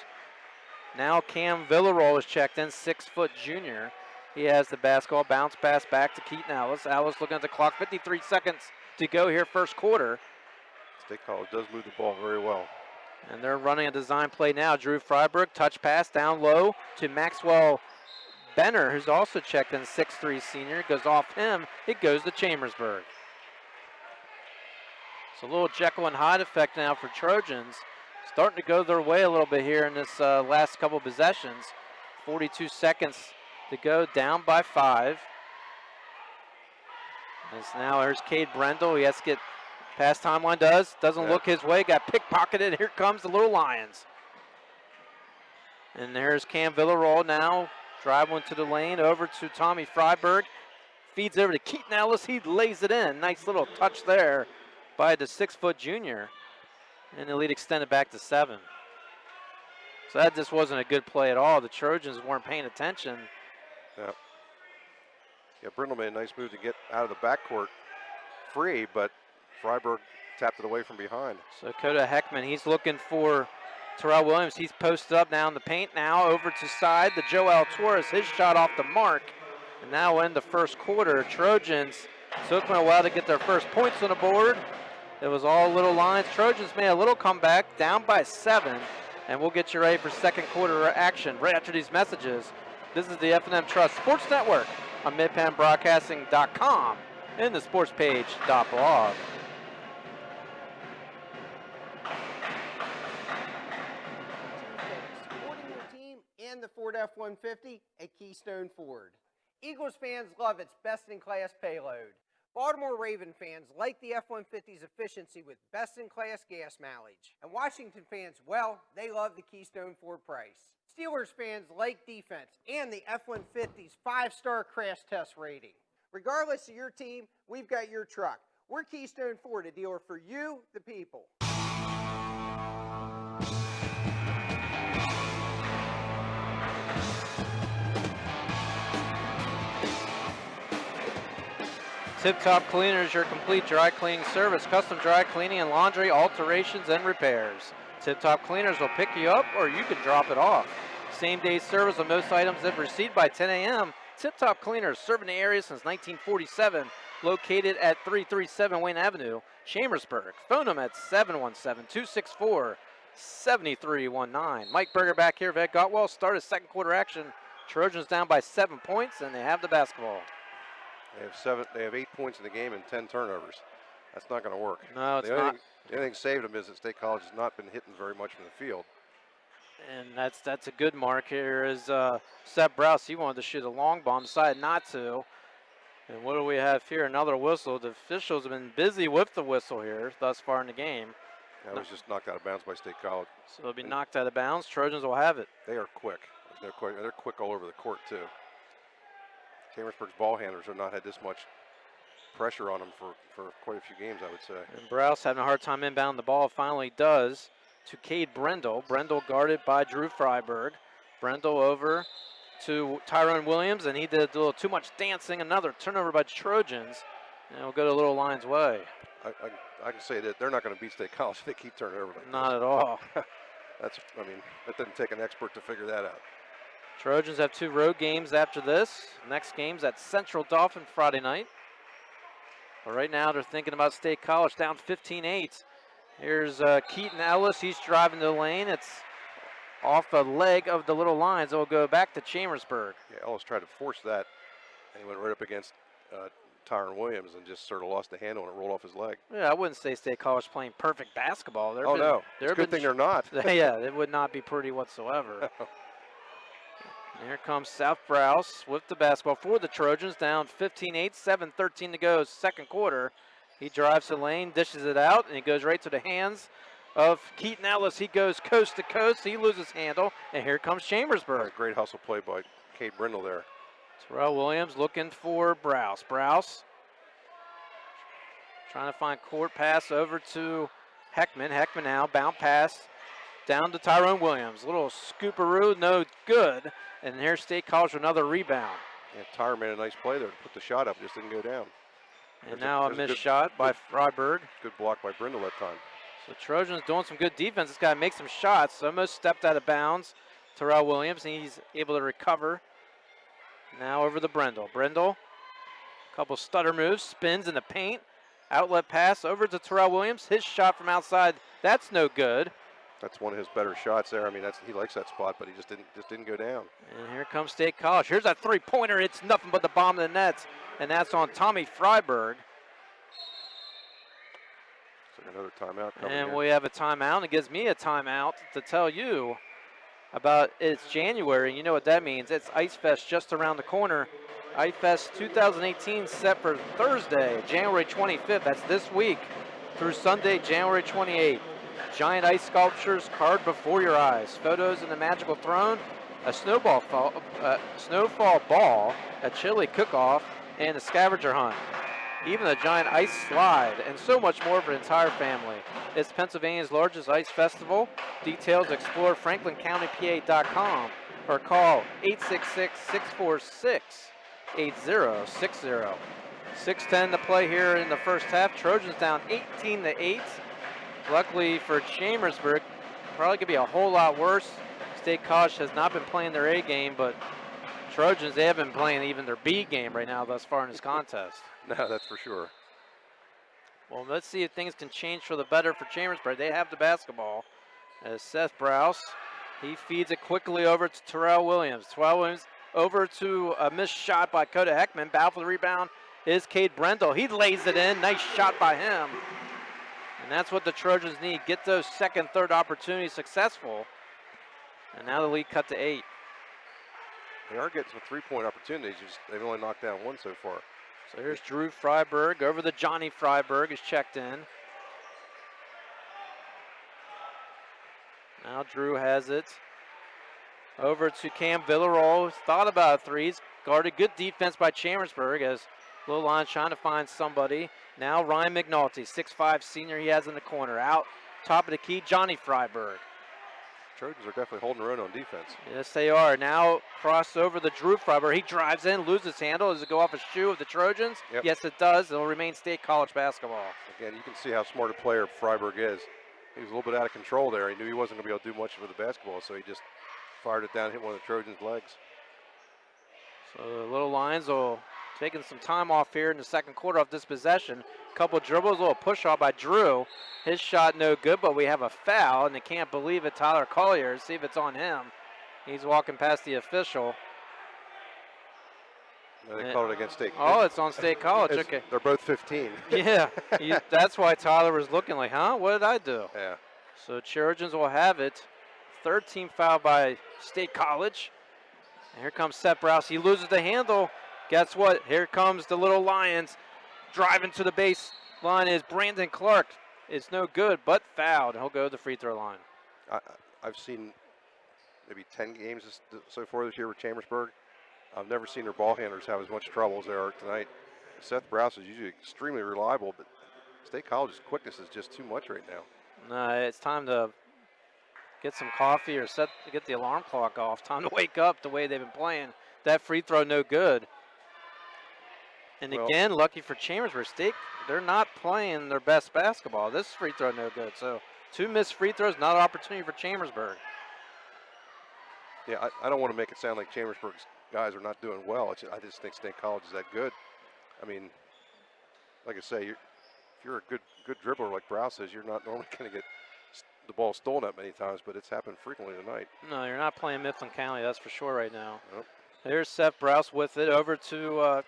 Now Cam Villarol is checked in, 6-foot junior. He has the basketball, bounce pass back to Keaton Ellis. Ellis looking at the clock, 53 seconds to go here, first quarter. State College does move the ball very well. And they're running a design play now. Drew Freiberg, touch pass down low to Maxwell Benner, who's also checked in, 6'3" senior. Goes off him. It goes to Chambersburg. It's a little Jekyll and Hyde effect now for Trojans. Starting to go their way a little bit here in this last couple possessions. 42 seconds to go, down by 5. As now here's Cade Brendel. He has to get past timeline. Doesn't look his way. Got pickpocketed. Here comes the Little Lions. And there's Cam Villarol now. Dribbling to the lane, over to Tommy Freiberg. Feeds over to Keaton Ellis. He lays it in. Nice little touch there by the 6-foot junior. And the lead extended back to 7. So that just wasn't a good play at all. The Trojans weren't paying attention. Yeah. Yeah, Brindle made a nice move to get out of the backcourt free, but Freiburg tapped it away from behind. So Coda Heckman, he's looking for Terrell Williams. He's posted up now in the paint now, over to side. The Joel Torres, his shot off the mark. And now in the first quarter, Trojans took them a while to get their first points on the board. It was all little lines. Trojans made a little comeback, down by 7. And we'll get you ready for second quarter action right after these messages. This is the F&M Trust Sports Network on MidpenBroadcasting.com and the sportspage.blog. Supporting your team and the Ford F-150 at Keystone Ford. Eagles fans love its best-in-class payload. Baltimore Raven fans like the F-150's efficiency with best-in-class gas mileage. And Washington fans, well, they love the Keystone Ford price. Steelers fans like defense and the F-150's 5-star crash test rating. Regardless of your team, we've got your truck. We're Keystone Ford, a dealer for you, the people. Tip Top Cleaners, your complete dry cleaning service, custom dry cleaning and laundry alterations and repairs. Tip Top Cleaners will pick you up or you can drop it off. Same day service on most items if received by 10 a.m. Tip Top Cleaners, serving the area since 1947, located at 337 Wayne Avenue, Chambersburg. Phone them at 717-264-7319. Mike Berger back here, Ed Gottwall, started second quarter action. Trojans down by 7 points and they have the basketball. They have 8 points in the game and 10 turnovers. That's not going to work. No, it's not. The only thing saved them is that State College has not been hitting very much from the field. And that's a good mark here is Seth Browse. He wanted to shoot a long bomb, decided not to. And what do we have here? Another whistle. The officials have been busy with the whistle here thus far in the game. That was just knocked out of bounds by State College. So it'll be knocked out of bounds. Trojans will have it. They are quick. They're quick all over the court, too. Chambersburg's ball handlers have not had this much pressure on them for quite a few games, I would say. And Browse having a hard time inbounding the ball. Finally does to Cade Brendel. Brendel guarded by Drew Freiberg. Brendel over to Tyrone Williams, and he did a little too much dancing. Another turnover by Trojans, and we'll go to Little Lions way. I can say that they're not going to beat State College if they keep turning over like Not at all. That doesn't take an expert to figure that out. Trojans have 2 road games after this. Next game's at Central Dauphin Friday night. But right now they're thinking about State College down 15-8. Here's Keaton Ellis. He's driving the lane. It's off a leg of the Little Lions. It'll go back to Chambersburg. Yeah, Ellis tried to force that, and he went right up against Tyron Williams and just sort of lost the handle and it rolled off his leg. Yeah, I wouldn't say State College playing perfect basketball. No. It's a good thing they're not. Yeah, it would not be pretty whatsoever. Here comes South Browse with the basketball for the Trojans, down 15-8, 7:13 to go, second quarter. He drives the lane, dishes it out, and he goes right to the hands of Keaton Ellis. He goes coast to coast. He loses handle, and here comes Chambersburg. That's a great hustle play by Cade Brindle there. Terrell Williams looking for Browse. Browse trying to find court pass over to Heckman. Heckman now, bound pass down to Tyrone Williams. Little scooperoo, no good. And here's State College with another rebound. Yeah, Tyron made a nice play there to put the shot up, just didn't go down. And now a missed shot by Freiberg. Good block by Brindle that time. So Trojans doing some good defense. This guy makes some shots. Almost stepped out of bounds. Terrell Williams, and he's able to recover. Now over to Brindle. Brindle, a couple stutter moves, spins in the paint. Outlet pass over to Terrell Williams. His shot from outside, that's no good. That's one of his better shots there. I mean, he likes that spot, but he just didn't go down. And here comes State College. Here's a three-pointer. It's nothing but the bottom of the nets, and that's on Tommy Freiberg. So another timeout coming And here. we have a timeout. It gives me a timeout to tell you about it's January, and you know what that means. It's Ice Fest just around the corner. Ice Fest 2018 set for Thursday, January 25th. That's this week through Sunday, January 28th. Giant ice sculptures carved before your eyes. Photos in the magical throne, a snowfall ball, a chili cook-off, and a scavenger hunt. even a giant ice slide, and so much more for the entire family. It's Pennsylvania's largest ice festival. Details explore franklincountypa.com or call 866-646-8060. 6:10 to play here in the first half. Trojans down 18-8. Luckily for Chambersburg, probably could be a whole lot worse. State College has not been playing their A game, but Trojans, they have been playing even their B game right now thus far in this contest. No, that's for sure. Well, let's see if things can change for the better for Chambersburg. They have the basketball. As Seth Browse, he feeds it quickly over to Terrell Williams. Terrell Williams over to a missed shot by Coda Heckman. Battle for the rebound is Cade Brendel. He lays it in. Nice shot by him. And that's what the Trojans need. Get those second, third opportunities successful. And now the lead cut to 8. They are getting some three-point opportunities. They've only knocked down one so far. So here's Drew Freiberg over to Johnny Freiberg, is checked in. Now Drew has it. Over to Cam Villarreal. Thought about threes. Guarded. Good defense by Chambersburg as Little Line trying to find somebody. Now Ryan McNulty, 6'5" senior he has in the corner. Out top of the key, Johnny Freiberg. Trojans are definitely holding their own on defense. Yes, they are. Now cross over the Drew Freiberg. He drives in, loses handle. Does it go off a shoe of the Trojans? Yep. Yes, it does. It'll remain State College basketball. Again, you can see how smart a player Freiberg is. He was a little bit out of control there. He knew he wasn't going to be able to do much with the basketball, so he just fired it down, hit one of the Trojans' legs. So the Little Lions will taking some time off here in the second quarter off this possession. Couple dribbles, a little push off by Drew. His shot no good, but we have a foul, and they can't believe it. Tyler Collier, see if it's on him. He's walking past the official. No, they called it against State. Oh, it's on State College. Okay. They're both 15. Yeah, that's why Tyler was looking like, huh? What did I do? Yeah. So Trojans will have it. Third team foul by State College. And here comes Seth Browse. He loses the handle. Guess what? Here comes the Little Lions. Driving to the baseline is Brandon Clark. It's no good, but fouled. He'll go to the free throw line. I've seen maybe 10 games so far this year with Chambersburg. I've never seen their ball handlers have as much trouble as they are tonight. Seth Browse is usually extremely reliable, but State College's quickness is just too much right now. No, it's time to get some coffee or get the alarm clock off. Time to wake up the way they've been playing. That free throw no good. And again, lucky for Chambersburg, State, they're not playing their best basketball. This free throw no good. So 2 missed free throws, not an opportunity for Chambersburg. Yeah, I don't want to make it sound like Chambersburg's guys are not doing well. I just think State College is that good. I mean, like I say, if you're a good dribbler like Browse is, you're not normally going to get the ball stolen that many times, but it's happened frequently tonight. No, you're not playing Mifflin County, that's for sure right now. Nope. There's Seth Browse with it over to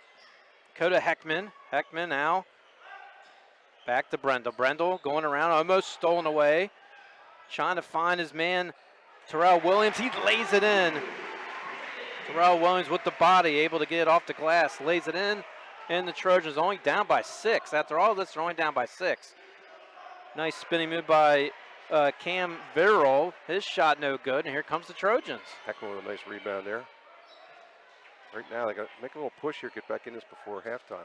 Coda Heckman. Heckman now back to Brendel. Brendel going around, almost stolen away. Trying to find his man, Terrell Williams. He lays it in. Terrell Williams with the body, able to get it off the glass. Lays it in, and the Trojans only down by 6. After all this, they're only down by 6. Nice spinning move by Cam Villarreal. His shot no good, and here comes the Trojans. Heckman with a nice rebound there. Right now, they got to make a little push here, get back in this before halftime.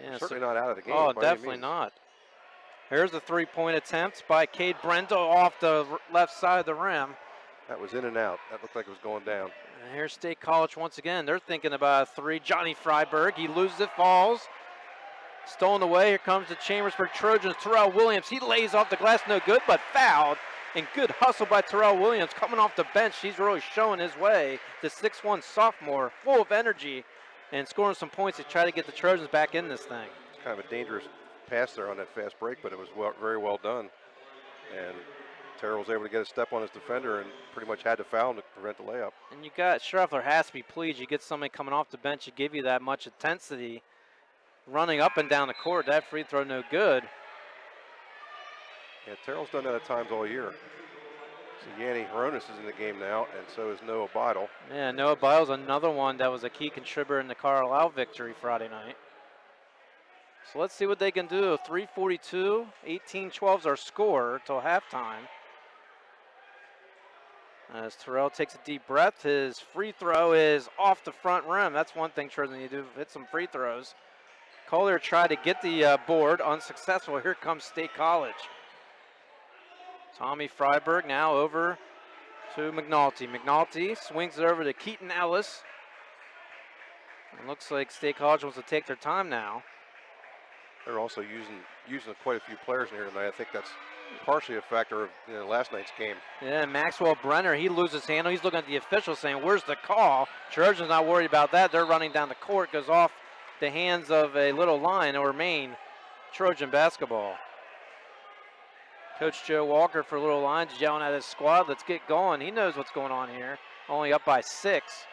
Yeah, certainly not out of the game. Oh, definitely not. Here's the three-point attempt by Cade Brendel off the left side of the rim. That was in and out. That looked like it was going down. And here's State College once again. They're thinking about a 3. Johnny Freiberg, he loses it, falls. Stolen away. Here comes the Chambersburg Trojans. Terrell Williams, he lays off the glass, no good, but fouled. And good hustle by Terrell Williams coming off the bench. He's really showing his way. The 6'1" sophomore, full of energy and scoring some points to try to get the Trojans back in this thing. It's kind of a dangerous pass there on that fast break, but it was very well done. And Terrell was able to get a step on his defender and pretty much had to foul him to prevent the layup. And you got, Schreffler has to be pleased. You get somebody coming off the bench to give you that much intensity, running up and down the court. That free throw no good. Yeah, Terrell's done that at times all year. So Yanni Hronis is in the game now, and so is Noah Beidle. Yeah, Noah Beidle's another one that was a key contributor in the Carlisle victory Friday night. So let's see what they can do. 3:42, 18-12's our score till halftime. As Terrell takes a deep breath, his free throw is off the front rim. That's one thing Trojans need to do, hit some free throws. Collier tried to get the board, unsuccessful. Here comes State College. Tommy Freiberg now over to McNulty. McNulty swings it over to Keaton Ellis. It looks like State College wants to take their time now. They're also using quite a few players in here tonight. I think that's partially a factor of last night's game. Yeah, Maxwell Brenner, he loses handle. He's looking at the official saying, where's the call? Trojans not worried about that. They're running down the court. Goes off the hands of a little line or remain Trojan basketball. Coach Joe Walker for Little Lions yelling at his squad, let's get going. He knows what's going on here. Only up by 6.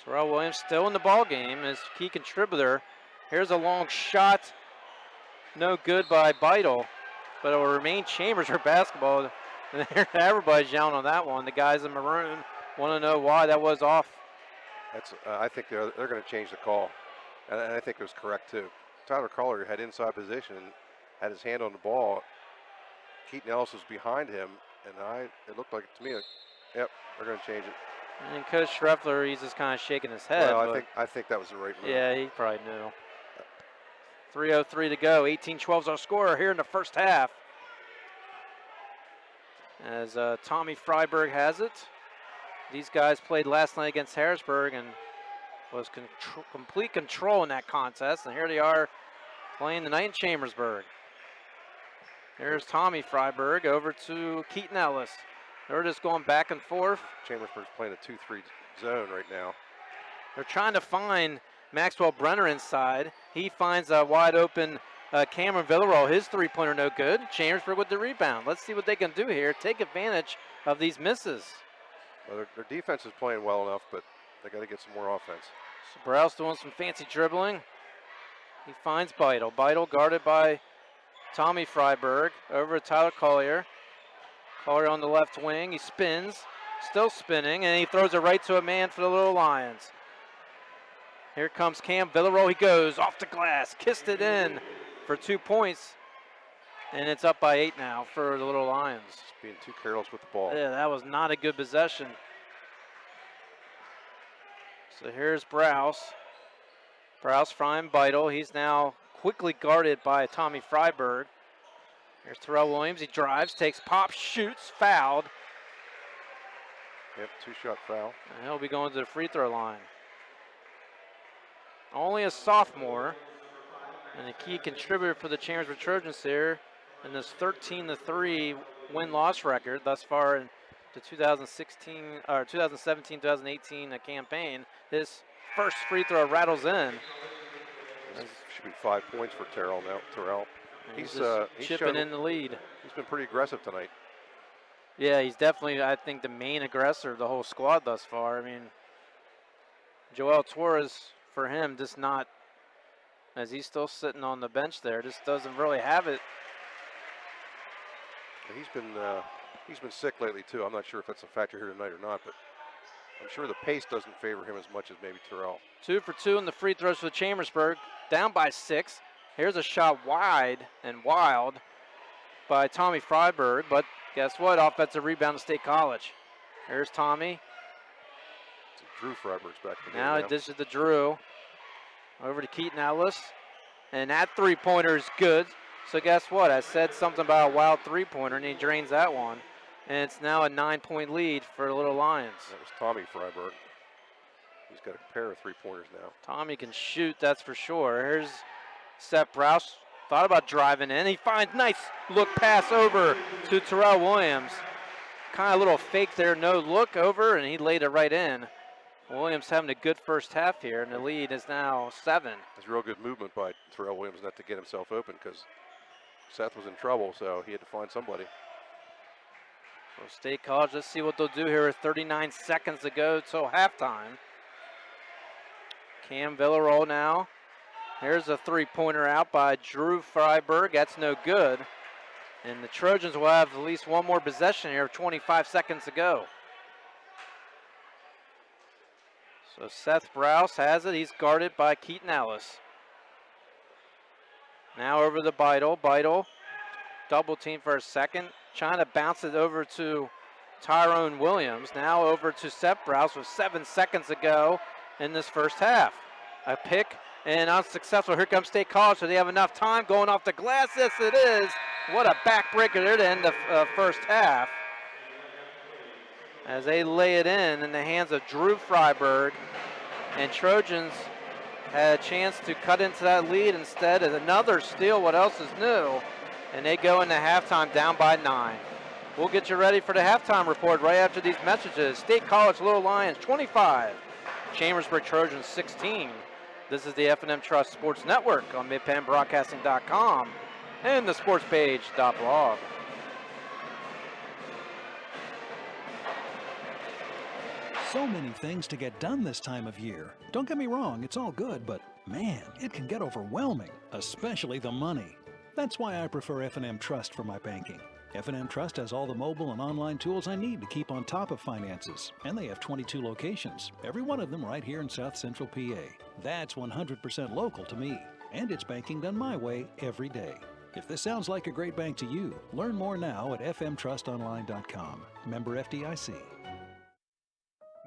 Terrell Williams still in the ball game as key contributor. Here's a long shot. No good by Beidel, but it will remain Chambersburg basketball. Everybody's yelling on that one. The guys in maroon want to know why that was off. That's. I think they're going to change the call, and I think it was correct too. Tyler Collier had inside position, had his hand on the ball. Keaton Ellis was behind him, and it looked like to me, yep, they're going to change it. And Coach Schreffler, he's just kind of shaking his head. Well, I think that was the right move. Yeah, he probably knew. 3:03 to go. 18-12 is our score here in the first half. As Tommy Freiberg has it. These guys played last night against Harrisburg and was complete control in that contest. And here they are playing tonight in Chambersburg. Here's Tommy Freiberg over to Keaton Ellis. They're just going back and forth. Chambersburg's playing a 2-3 zone right now. They're trying to find Maxwell Brenner inside. He finds a wide open Cameron Villarreal. His three-pointer no good. Chambersburg with the rebound. Let's see what they can do here. Take advantage of these misses. Well, their defense is playing well enough, but they got to get some more offense. So Browse doing some fancy dribbling. He finds Beidel. Beidel guarded by Tommy Freiberg. Over to Tyler Collier. Collier on the left wing. He spins. Still spinning, and he throws it right to a man for the Little Lions. Here comes Cam Villarreal. He goes off the glass, kissed it in for 2 points, and it's up by 8 now for the Little Lions. Just being too careless with the ball. Yeah, that was not a good possession. So here's Browse. Browse frying Beidel. He's now quickly guarded by Tommy Freiberg. Here's Terrell Williams. He drives, takes pop, shoots, fouled. Yep, 2-shot foul. And he'll be going to the free throw line. Only a sophomore and a key contributor for the Chambersburg Trojans here in this 13-3 win-loss record thus far in the 2017-2018 campaign. His first free throw rattles in. Should be 5 points for Terrell now. He's chipping in the lead. He's been pretty aggressive tonight. Yeah, he's definitely, I think, the main aggressor of the whole squad thus far. I mean, Joel Torres, for him, just not, as he's still sitting on the bench there, just doesn't really have it. He's been sick lately too. I'm not sure if that's a factor here tonight or not, but I'm sure the pace doesn't favor him as much as maybe Terrell. 2 for 2 in the free throws for Chambersburg, down by 6. Here's a shot wide and wild by Tommy Freiberg, but guess what? Offensive rebound to State College. Here's Tommy. Drew Freiberg's back in the Now game it dishes to Drew. Over to Keaton Ellis. And that three-pointer is good. So guess what? I said something about a wild three-pointer, and he drains that one. And it's now a 9-point lead for the Little Lions. That was Tommy Freiberg. He's got a pair of three-pointers now. Tommy can shoot, that's for sure. Here's Seth Browse. Thought about driving in. He finds nice look pass over to Terrell Williams. Kind of little fake there, no look over, and he laid it right in. Williams having a good first half here, and the lead is now 7. It's real good movement by Terrell Williams not to get himself open because Seth was in trouble, so he had to find somebody. So State College, let's see what they'll do here with 39 seconds to go till halftime. Cam Villarreal now. Here's a three-pointer out by Drew Freiberg. That's no good. And the Trojans will have at least one more possession here, 25 seconds to go. So Seth Browse has it. He's guarded by Keaton Ellis. Now over to Beidel. Beidel, double team for a second. Trying to bounce it over to Tyrone Williams. Now over to Seth Browse with 7 seconds to go in this first half. A pick and unsuccessful. Here comes State College. So they have enough time going off the glass. Yes, it is. What a backbreaker there to end the first half. As they lay it in the hands of Drew Freiberg. And Trojans had a chance to cut into that lead. Instead of another steal. What else is new? And they go into halftime down by 9. We'll get you ready for the halftime report right after these messages. State College Little Lions 25, Chambersburg Trojans 16. This is the F&M Trust Sports Network on MidPennBroadcasting.com and the sportspage.blog. So many things to get done this time of year. Don't get me wrong, it's all good, but man, it can get overwhelming, especially the money. That's why I prefer F&M Trust for my banking. F&M Trust has all the mobile and online tools I need to keep on top of finances, and they have 22 locations, every one of them right here in South Central PA. That's 100% local to me, and it's banking done my way every day. If this sounds like a great bank to you, learn more now at fmtrustonline.com. Member FDIC.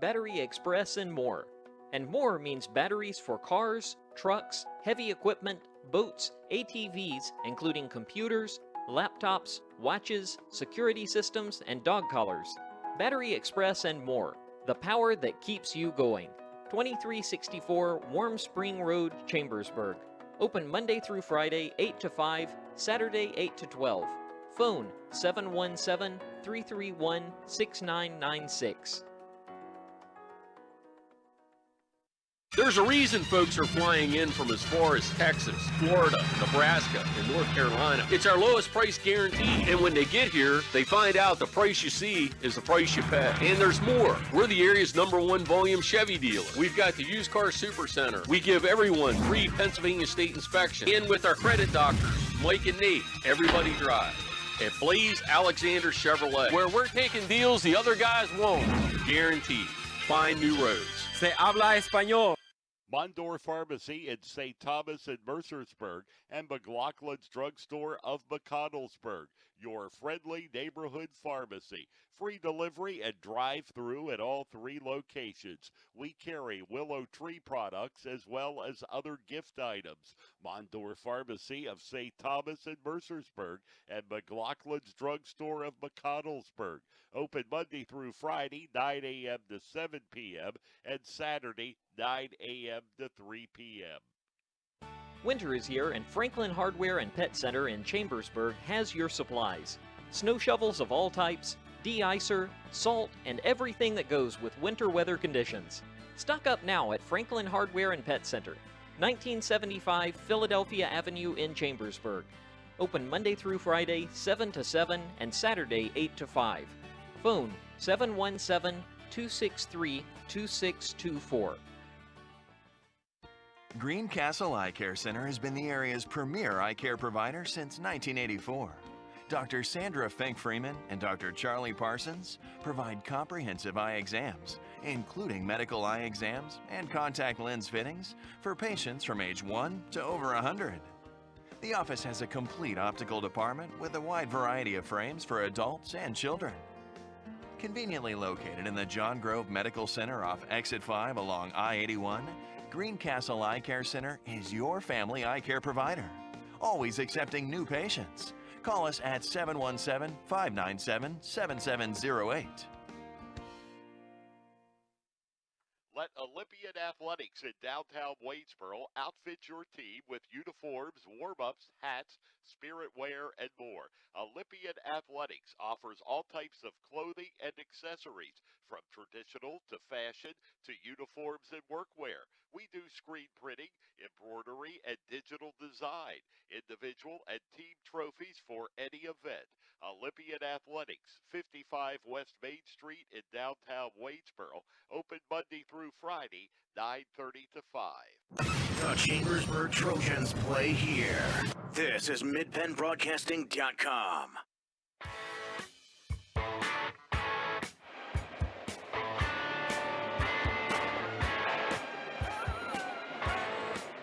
Battery Express and more. And more means batteries for cars, trucks, heavy equipment, boats, ATVs, including computers, laptops, watches, security systems, and dog collars. Battery Express and more. The power that keeps you going. 2364 Warm Spring Road, Chambersburg. Open Monday through Friday, 8 to 5, Saturday, 8 to 12. Phone 717-331-6996. There's a reason folks are flying in from as far as Texas, Florida, Nebraska, and North Carolina. It's our lowest price guarantee. And when they get here, they find out the price you see is the price you pay. And there's more. We're the area's #1 volume Chevy dealer. We've got the used car super center. We give everyone free Pennsylvania state inspection. And with our credit doctors, Mike and Nate, everybody drive. At Blaze Alexander Chevrolet, where we're taking deals the other guys won't. Guaranteed. Find new roads. Se habla español. Mondor Pharmacy in St. Thomas and Mercersburg, and McLaughlin's Drugstore of McConnellsburg, your friendly neighborhood pharmacy. Free delivery and drive-through at all 3 locations. We carry Willow Tree products as well as other gift items. Mondor Pharmacy of St. Thomas and Mercersburg, and McLaughlin's Drugstore of McConnellsburg. Open Monday through Friday, 9 a.m. to 7 p.m., and Saturday, 9 a.m. to 3 p.m. Winter is here, and Franklin Hardware and Pet Center in Chambersburg has your supplies. Snow shovels of all types, de-icer, salt, and everything that goes with winter weather conditions. Stock up now at Franklin Hardware and Pet Center, 1975 Philadelphia Avenue in Chambersburg. Open Monday through Friday, 7 to 7, and Saturday, 8 to 5. Phone 717-263-2624. Greencastle Eye Care Center has been the area's premier eye care provider since 1984. Dr. Sandra Fink-Freeman and Dr. Charlie Parsons provide comprehensive eye exams, including medical eye exams and contact lens fittings for patients from age 1 to over 100. The office has a complete optical department with a wide variety of frames for adults and children. Conveniently located in the John Grove Medical Center off Exit 5 along I-81, Greencastle Eye Care Center is your family eye care provider, always accepting new patients. Call us at 717-597-7708. Let Olympian Athletics in downtown Waynesboro outfit your team with uniforms, warm-ups, hats, spirit wear, and more. Olympian Athletics offers all types of clothing and accessories, from traditional to fashion to uniforms and workwear. We do screen printing, embroidery, and digital design, individual and team trophies for any event. Olympian Athletics, 55 West Main Street in downtown Waynesboro, open Monday through Friday, 9:30 to 5. The Chambersburg Trojans play here. This is MidPennBroadcasting.com.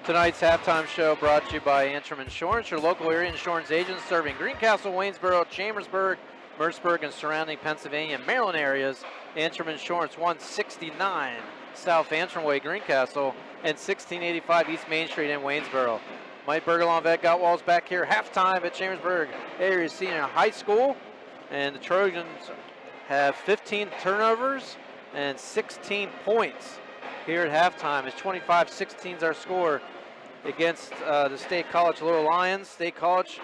Tonight's halftime show brought to you by Antrim Insurance, your local area insurance agent serving Greencastle, Waynesboro, Chambersburg, Mercersburg, and surrounding Pennsylvania and Maryland areas. Antrim Insurance, 169 South Antrim Way, Greencastle, and 1685 East Main Street in Waynesboro. Mike Bergelon, Vet Gottwal's back here, halftime at Chambersburg Area Senior High School, and the Trojans have 15 turnovers and 16 points here at halftime. It's 25-16 is our score against the State College Little Lions. State College,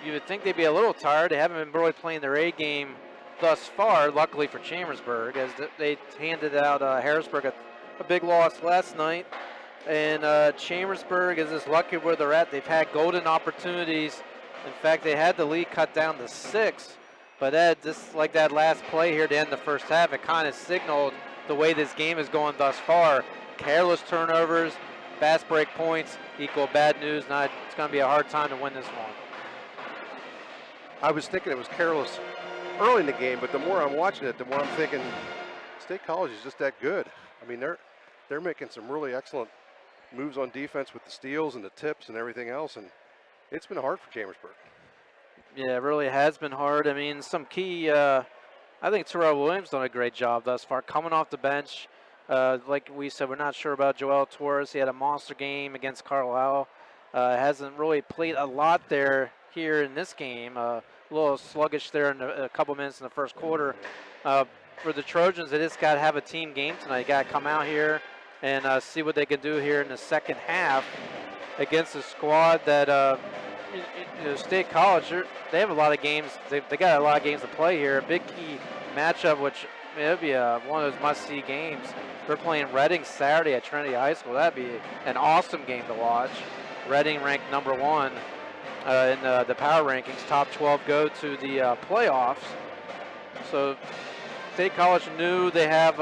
you would think they'd be a little tired. They haven't been really playing their A game thus far, luckily for Chambersburg, as they handed out Harrisburg a big loss last night. And Chambersburg is just lucky where they're at. They've had golden opportunities. In fact, they had the lead cut down to 6. But that, just like that last play here to end the first half, it kind of signaled the way this game is going thus far. Careless turnovers, fast break points equal bad news. Now it's going to be a hard time to win this one. I was thinking it was careless early in the game, but the more I'm watching it, the more I'm thinking State College is just that good. I mean, they're making some really excellent moves on defense with the steals and the tips and everything else, and it's been hard for Chambersburg. Yeah, it really has been hard. I mean, some key, I think Terrell Williams done a great job thus far, coming off the bench. Like we said, we're not sure about Joel Torres. He had a monster game against Carlisle. Hasn't really played a lot here in this game. A little sluggish there in a couple minutes in the first quarter. For the Trojans, they just got to have a team game tonight. Got to come out here and see what they can do here in the second half against a squad that State College, they have a lot of games. They got a lot of games to play here. A big key matchup, which it'll be one of those must-see games. They're playing Reading Saturday at Trinity High School. That'd be an awesome game to watch. Reading ranked number 1 in the power rankings. Top 12 go to the playoffs. So State College knew they have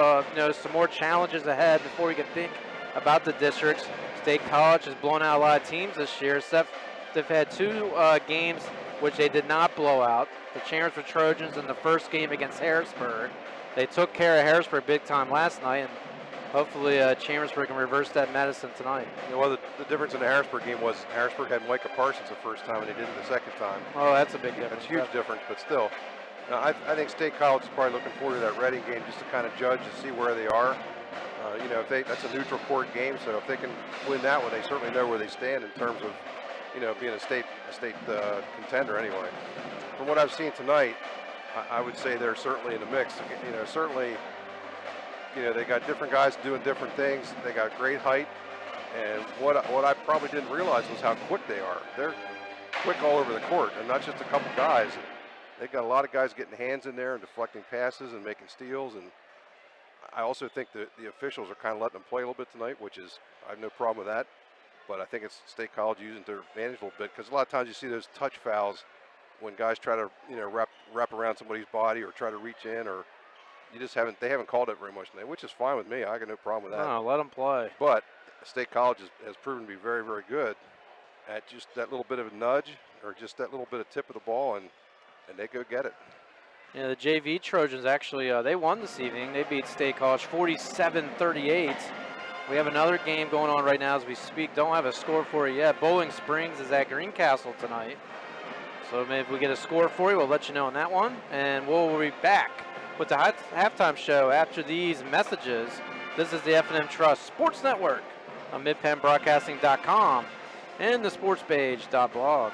some more challenges ahead before we can think about the districts. State College has blown out a lot of teams this year. They've had 2 games which they did not blow out. The Chambersburg Trojans in the first game against Harrisburg. They took care of Harrisburg big time last night, and hopefully Chambersburg can reverse that medicine tonight. Well, the difference in the Harrisburg game was Harrisburg had Micah Parsons the first time, and they didn't the second time. Oh, that's a big difference. That's a huge difference, but still. I think State College is probably looking forward to that Reading game just to kind of judge and see where they are. That's a neutral court game, so if they can win that one, they certainly know where they stand in terms of, being a state contender anyway. From what I've seen tonight, I would say they're certainly in the mix. They got different guys doing different things. They got great height, and what I probably didn't realize was how quick they are. They're quick all over the court, and not just a couple guys. They've got a lot of guys getting hands in there and deflecting passes and making steals, and I also think that the officials are kind of letting them play a little bit tonight, which is, I have no problem with that. But I think it's State College using their advantage a little bit, because a lot of times you see those touch fouls when guys try to wrap around somebody's body or try to reach in, or they haven't called it very much tonight, which is fine with me. I got no problem with that. No, let them play. But State College has proven to be very, very good at just that little bit of a nudge or just that little bit of tip of the ball, and they go get it. Yeah, the JV Trojans actually, they won this evening. They beat State College 47-38. We have another game going on right now as we speak. Don't have a score for you yet. Bowling Springs is at Greencastle tonight. So maybe if we get a score for you, we'll let you know on that one. And we'll be back with the halftime show after these messages. This is the F&M Trust Sports Network on midpenbroadcasting.com and the sportspage.blog.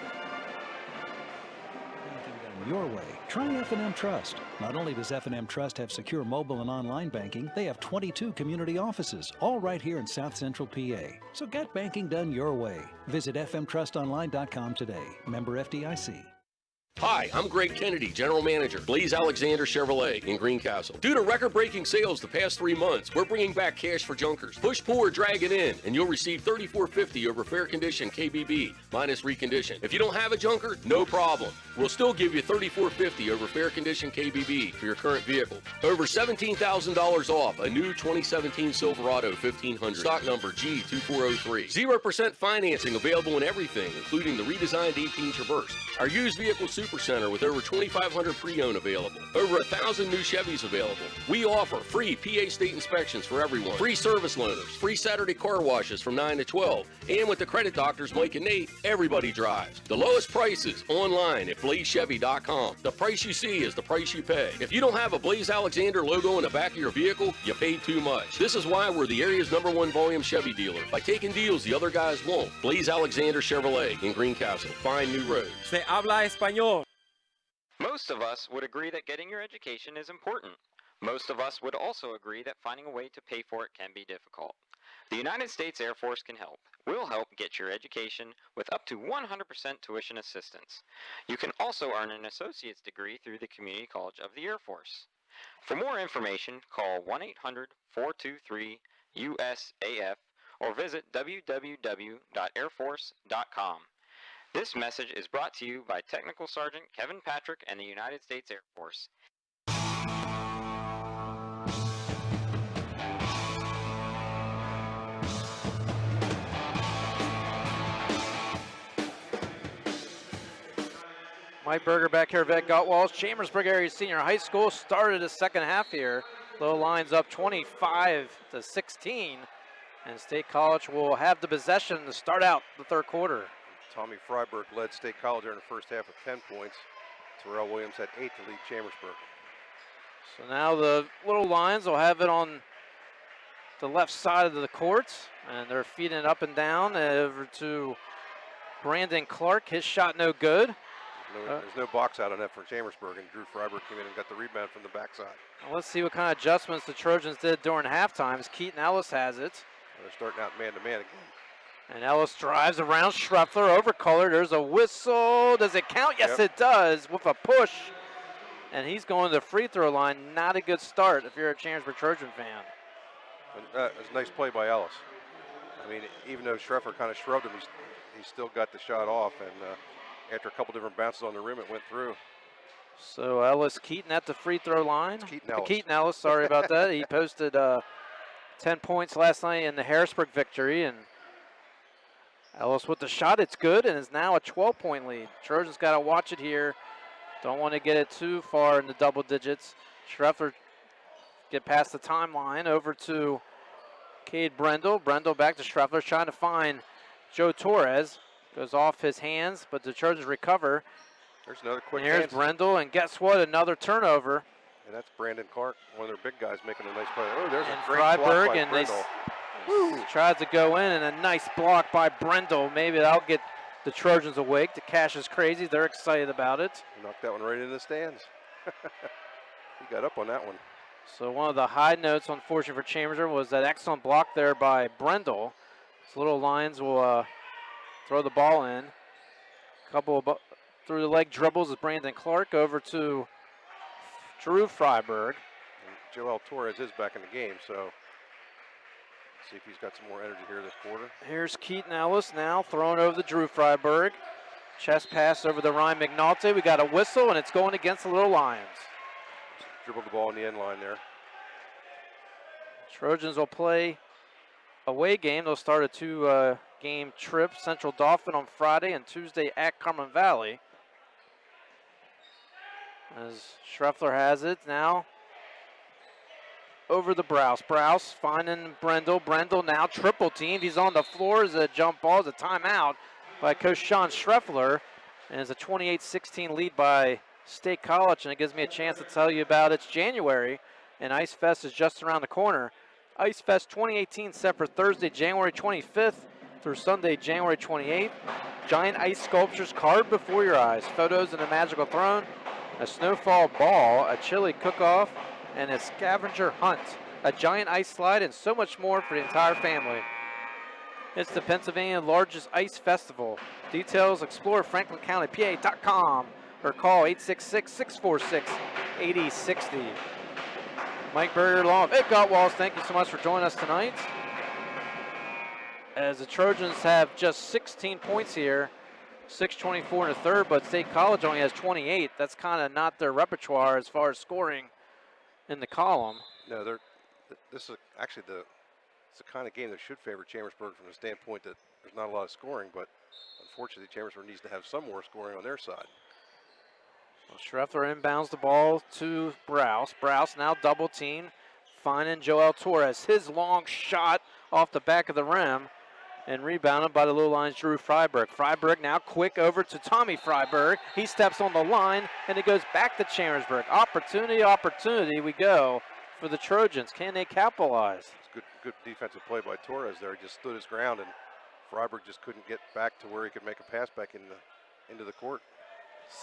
Your way. Try F&M Trust. Not only does F&M Trust have secure mobile and online banking, they have 22 community offices, all right here in South Central PA. So get banking done your way. Visit fmtrustonline.com today. Member FDIC. Hi, I'm Greg Kennedy, General Manager, Blaze Alexander Chevrolet in Greencastle. Due to record-breaking sales the past 3 months, we're bringing back cash for junkers. Push, pull, or drag it in, and you'll receive $34.50 over fair condition KBB, minus recondition. If you don't have a junker, no problem. We'll still give you $34.50 over fair condition KBB for your current vehicle. Over $17,000 off a new 2017 Silverado 1500, stock number G2403. 0% financing available in everything, including the redesigned 18 Traverse. Our used vehicle super Supercenter with over 2,500 pre-owned available. Over 1,000 new Chevys available. We offer free PA state inspections for everyone. Free service loaners. Free Saturday car washes from 9 to 12. And with the credit doctors Mike and Nate, everybody drives. The lowest prices online at blazechevy.com. The price you see is the price you pay. If you don't have a Blaze Alexander logo in the back of your vehicle, you paid too much. This is why we're the area's #1 volume Chevy dealer. By taking deals the other guys won't. Blaze Alexander Chevrolet in Greencastle. Find new roads. Se habla español. Most of us would agree that getting your education is important. Most of us would also agree that finding a way to pay for it can be difficult. The United States Air Force can help. We'll help get your education with up to 100% tuition assistance. You can also earn an associate's degree through the Community College of the Air Force. For more information, call 1-800-423-USAF or visit www.airforce.com. This message is brought to you by Technical Sergeant Kevin Patrick and the United States Air Force. Mike Berger back here at Gottwalls. Chambersburg Area Senior High School started the second half here. Low lines up 25-16. And State College will have the possession to start out the third quarter. Tommy Freiberg led State College there in the first half with 10 points. Terrell Williams had 8 to lead Chambersburg. So now the Little Lions will have it on the left side of the court. And they're feeding it up and down over to Brandon Clark. His shot no good. There's no box out on that for Chambersburg, and Drew Freiberg came in and got the rebound from the backside. Well, let's see what kind of adjustments the Trojans did during halftime as Keaton Ellis has it. They're starting out man-to-man again. And Ellis drives around Schreffler over color. There's a whistle. Does it count? Yes, it does with a push. And he's going to the free throw line. Not a good start if you're a Chambersburg Trojan fan. It was a nice play by Ellis. I mean, even though Schreffler kind of shrugged him, he still got the shot off. And after a couple different bounces on the rim, it went through. So Ellis Keaton at the free throw line. Keaton Ellis. Sorry about that. He posted 10 points last night in the Harrisburg victory. And Ellis with the shot, it's good, and is now a 12-point lead. Trojans got to watch it here. Don't want to get it too far in the double digits. Schreffler get past the timeline over to Cade Brendel. Brendel back to Schreffler, trying to find Joe Torres. Goes off his hands, but the Trojans recover. There's another quick and here's hands. Brendel, and guess what? Another turnover. And that's Brandon Clark, one of their big guys, making a nice play. Oh, there's and a great block Freiberg, by and Brendel. they tried to go in, and a nice block by Brendel. Maybe that'll get the Trojans awake. The cash is crazy. They're excited about it. He knocked that one right in the stands. He got up on that one. So one of the high notes, unfortunately for Chambersburg, was that excellent block there by Brendel. So Little Lions will throw the ball in. Couple of through the leg dribbles is Brandon Clark over to Drew Freiberg. And Joel Torres is back in the game, so let's see if he's got some more energy here this quarter. Here's Keaton Ellis now throwing over to Drew Freiberg. Chest pass over to Ryan McNulty. We got a whistle, and it's going against the Little Lions. Dribbled the ball in the end line there. Trojans will play away game. They'll start a two-game trip. Central Dauphin on Friday and Tuesday at Carmel Valley. As Schreffler has it now over the Browse. Browse finding Brendel. Brendel now triple teamed. He's on the floor as a jump ball. It's a timeout by Coach Sean Schreffler. And it's a 28-16 lead by State College. And it gives me a chance to tell you about it's January. And Ice Fest is just around the corner. Ice Fest 2018 set for Thursday, January 25th through Sunday, January 28th. Giant ice sculptures carved before your eyes. Photos in a magical throne. A snowfall ball, a chili cook-off, and a scavenger hunt, a giant ice slide, and so much more for the entire family. It's the Pennsylvania largest ice festival. Details, explore franklincountypa.com or call 866-646-8060. Mike Berger, along with Ed Gottwalls, thank you so much for joining us tonight. As the Trojans have just 16 points here, 6:24 in the third, but State College only has 28. That's kind of not their repertoire as far as scoring in the column. No, this is actually it's the kind of game that should favor Chambersburg from the standpoint that there's not a lot of scoring, but unfortunately Chambersburg needs to have some more scoring on their side. Schreffler inbounds the ball to Browse. Browse now double teamed, finding Joel Torres. His long shot off the back of the rim and rebounded by the low line's Drew Freiberg. Freiberg now quick over to Tommy Freiberg. He steps on the line and it goes back to Chambersburg. Opportunity, opportunity we go for the Trojans. Can they capitalize? It's good defensive play by Torres there. He just stood his ground and Freiberg just couldn't get back to where he could make a pass back into the court.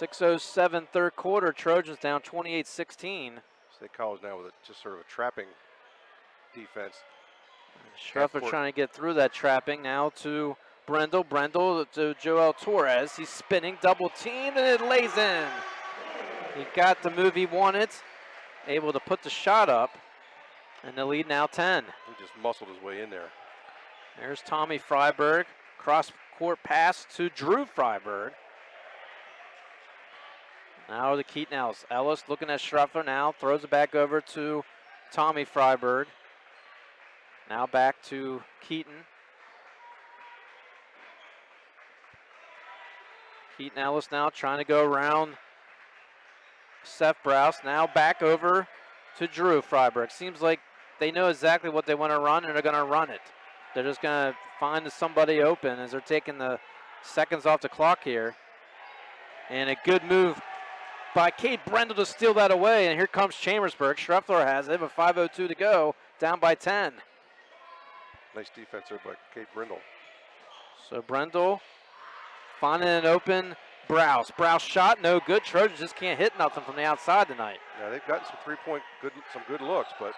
6:07 third quarter. Trojans down 28-16. State College now with just sort of a trapping defense. Schreffler trying to get through that trapping now to Brendel. Brendel to Joel Torres. He's spinning, double teamed, and it lays in. He got the move he wanted, able to put the shot up, and the lead now 10. He just muscled his way in there. There's Tommy Freiberg. Cross-court pass to Drew Freiberg. Now to Keaton Ellis. Ellis looking at Schreffler now, throws it back over to Tommy Freiberg. Now back to Keaton. Keaton Ellis now trying to go around Seth Browse. Now back over to Drew Freiberg. Seems like they know exactly what they want to run and they're going to run it. They're just going to find somebody open as they're taking the seconds off the clock here. And a good move by Cade Brendel to steal that away. And here comes Chambersburg. Schreffler has it with 5:02 to go, down by 10. Nice defense there by Cade Brendel. So Brendel finding an open Browse. Browse shot, no good. Trojans just can't hit nothing from the outside tonight. Yeah, they've gotten some some good looks, but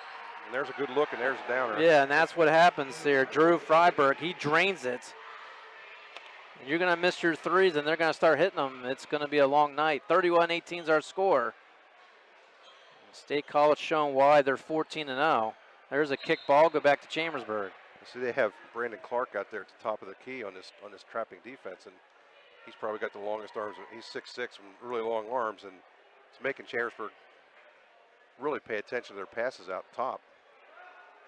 there's a good look and there's a downer. Yeah, and that's what happens here. Drew Freiberg, he drains it. And you're going to miss your threes and they're going to start hitting them. It's going to be a long night. 31-18 is our score. State College showing why they're 14-0. There's a kick ball, go back to Chambersburg. See, they have Brandon Clark out there at the top of the key on this trapping defense, and he's probably got the longest arms. He's 6'6" with really long arms, and it's making Chambersburg really pay attention to their passes out top,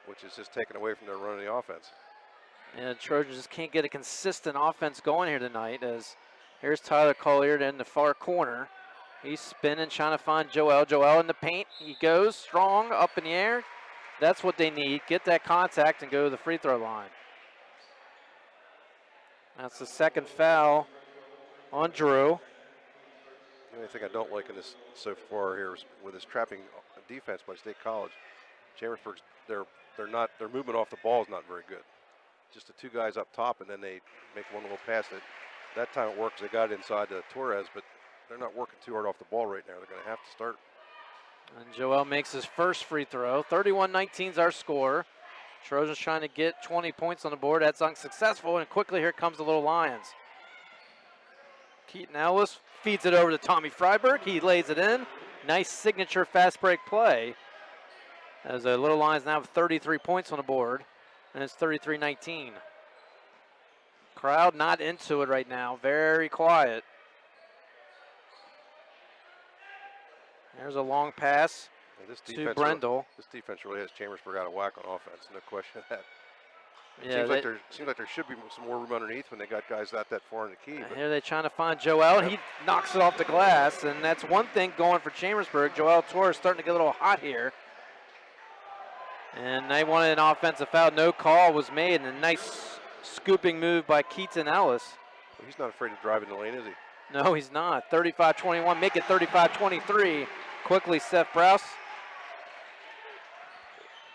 which is just taken away from their running the offense. And the Trojans just can't get a consistent offense going here tonight, as here's Tyler Collier in the far corner. He's spinning, trying to find Joel. Joel in the paint. He goes strong, up in the air. That's what they need. Get that contact and go to the free throw line. That's the second foul on Drew. The only thing I don't like in this so far here is with this trapping defense by State College. Chambersburg's their movement off the ball is not very good. Just the two guys up top, and then they make one little pass. That time it works. They got it inside to Torres, but they're not working too hard off the ball right now. They're going to have to start. And Joel makes his first free throw. 31-19 is our score. Trojans trying to get 20 points on the board. That's unsuccessful, and quickly here comes the Little Lions. Keaton Ellis feeds it over to Tommy Freiberg. He lays it in. Nice signature fast break play. As the Little Lions now have 33 points on the board, and it's 33-19. Crowd not into it right now. Very quiet. There's a long pass to Brendel. This defense really has Chambersburg out of whack on offense, no question of that. Yeah, seems like there should be some more room underneath when they got guys out that far in the key. Here they're trying to find Joel. He knocks it off the glass, and that's one thing going for Chambersburg. Joel Torres starting to get a little hot here. And they wanted an offensive foul. No call was made, and a nice scooping move by Keaton Ellis. Well, he's not afraid to drive in the lane, is he? No, he's not. 35-21, make it 35-23. Quickly, Seth Browse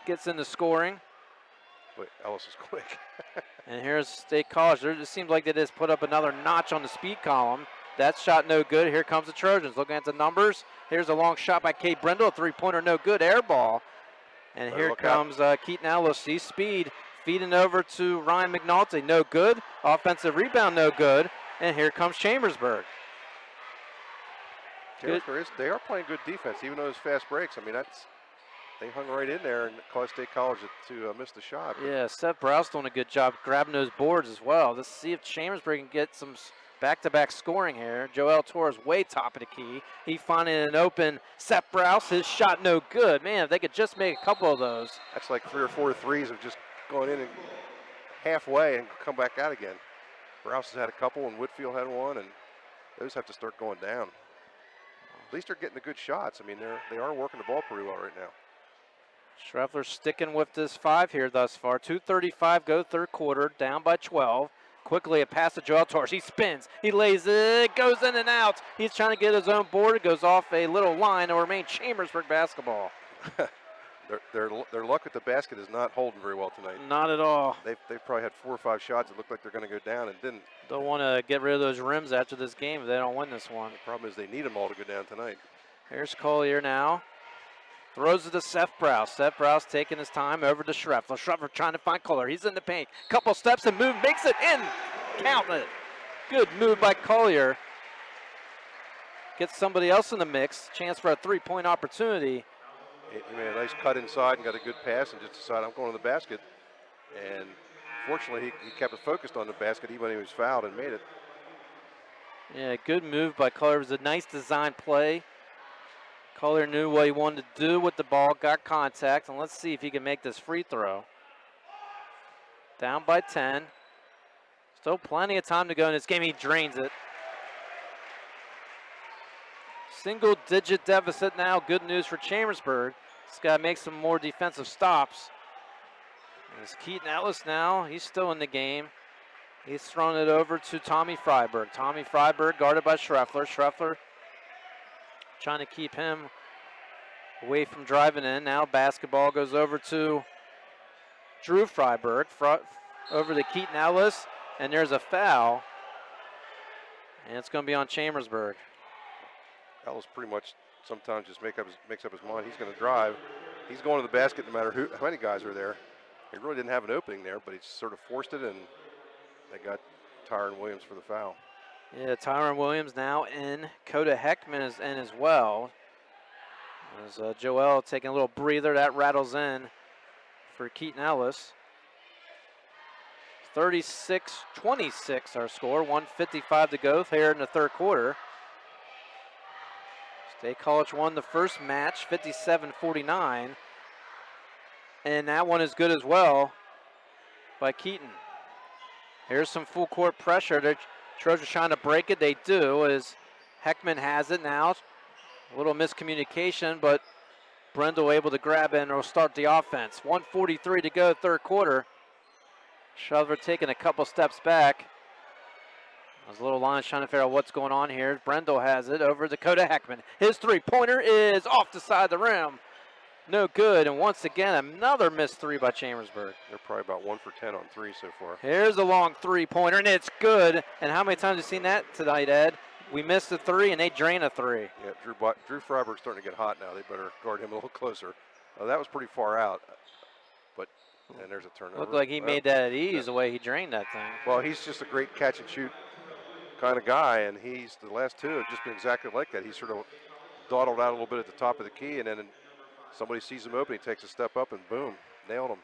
gets into scoring. But Ellis is quick. And here's State College. It just seems like they just put up another notch on the speed column. That shot no good. Here comes the Trojans. Looking at the numbers. Here's a long shot by Cade Brendel. A three-pointer, no good. Air ball. And here comes Keaton Ellis. He's speed. Feeding over to Ryan McNulty. No good. Offensive rebound, no good. And here comes Chambersburg. They are playing good defense, even though it's fast breaks. I mean, they hung right in there and caused State College to miss the shot. Yeah, Seth Browse doing a good job grabbing those boards as well. Let's see if Chambersburg can get some back-to-back scoring here. Joel Torres way top of the key. He finding an open Seth Browse. His shot no good. Man, if they could just make a couple of those. That's like 3 or 4 threes of just going in and halfway and come back out again. Browse has had a couple and Whitfield had one, and those have to start going down. at least they're getting the good shots. I mean, they are working the ball pretty well right now. Schreffler sticking with this 5 here thus far. 2:35 go third quarter, down by 12. Quickly a pass to Joel Torres. He spins. He lays it. Goes in and out. He's trying to get his own board. It goes off a little line. It'll remain Chambersburg basketball. Their luck at the basket is not holding very well tonight. Not at all. They've probably had 4 or 5 shots that looked like they're going to go down and didn't. Don't want to get rid of those rims after this game if they don't win this one. The problem is they need them all to go down tonight. Here's Collier now. Throws it to Seth Browse. Seth Browse taking his time over to Schreffler. Schreffler trying to find Collier. He's in the paint. Couple steps and move. Makes it in. Count it. Good move by Collier. Gets somebody else in the mix. Chance for a 3-point opportunity. He made a nice cut inside and got a good pass and just decided, I'm going to the basket. And fortunately, he kept it focused on the basket even when he was fouled and made it. Yeah, good move by Collier. It was a nice design play. Collier knew what he wanted to do with the ball, got contact, and let's see if he can make this free throw. Down by 10. Still plenty of time to go in this game. He drains it. Single-digit deficit now. Good news for Chambersburg. He's got to make some more defensive stops. There's Keaton Ellis now. He's still in the game. He's thrown it over to Tommy Freiberg. Tommy Freiberg guarded by Schreffler. Schreffler trying to keep him away from driving in. Now basketball goes over to Drew Freiberg. Over to Keaton Ellis. And there's a foul. And it's going to be on Chambersburg. Ellis pretty much sometimes just makes up his mind. He's going to drive. He's going to the basket no matter how many guys are there. He really didn't have an opening there, but he sort of forced it, and they got Tyron Williams for the foul. Yeah, Tyron Williams now in. Coda Heckman is in as well. As Joel taking a little breather, that rattles in for Keaton Ellis. 36-26 our score, 1:55 to go here in the third quarter. State College won the first match, 57-49. And that one is good as well by Keaton. Here's some full court pressure. The Trojans trying to break it. They do as Heckman has it now. A little miscommunication, but Brendel able to grab it and will start the offense. 1:43 to go, third quarter. Schreffler taking a couple steps back. Those little lines trying to figure out what's going on here. Brendel has it over to Coda Heckman. His three-pointer is off the side of the rim. No good, and once again, another missed 3 by Chambersburg. They're probably about 1 for 10 on 3 so far. Here's a long three-pointer, and it's good. And how many times have you seen that tonight, Ed? We missed a 3, and they drain a 3. Yeah, Drew Freiberg's starting to get hot now. They better guard him a little closer. That was pretty far out, and there's a turnover. Looked like he made that at ease the way he drained that thing. Well, he's just a great catch-and-shoot kind of guy, and the last 2 have just been exactly like that. He's sort of dawdled out a little bit at the top of the key, and then somebody sees him open, he takes a step up, and boom, nailed him.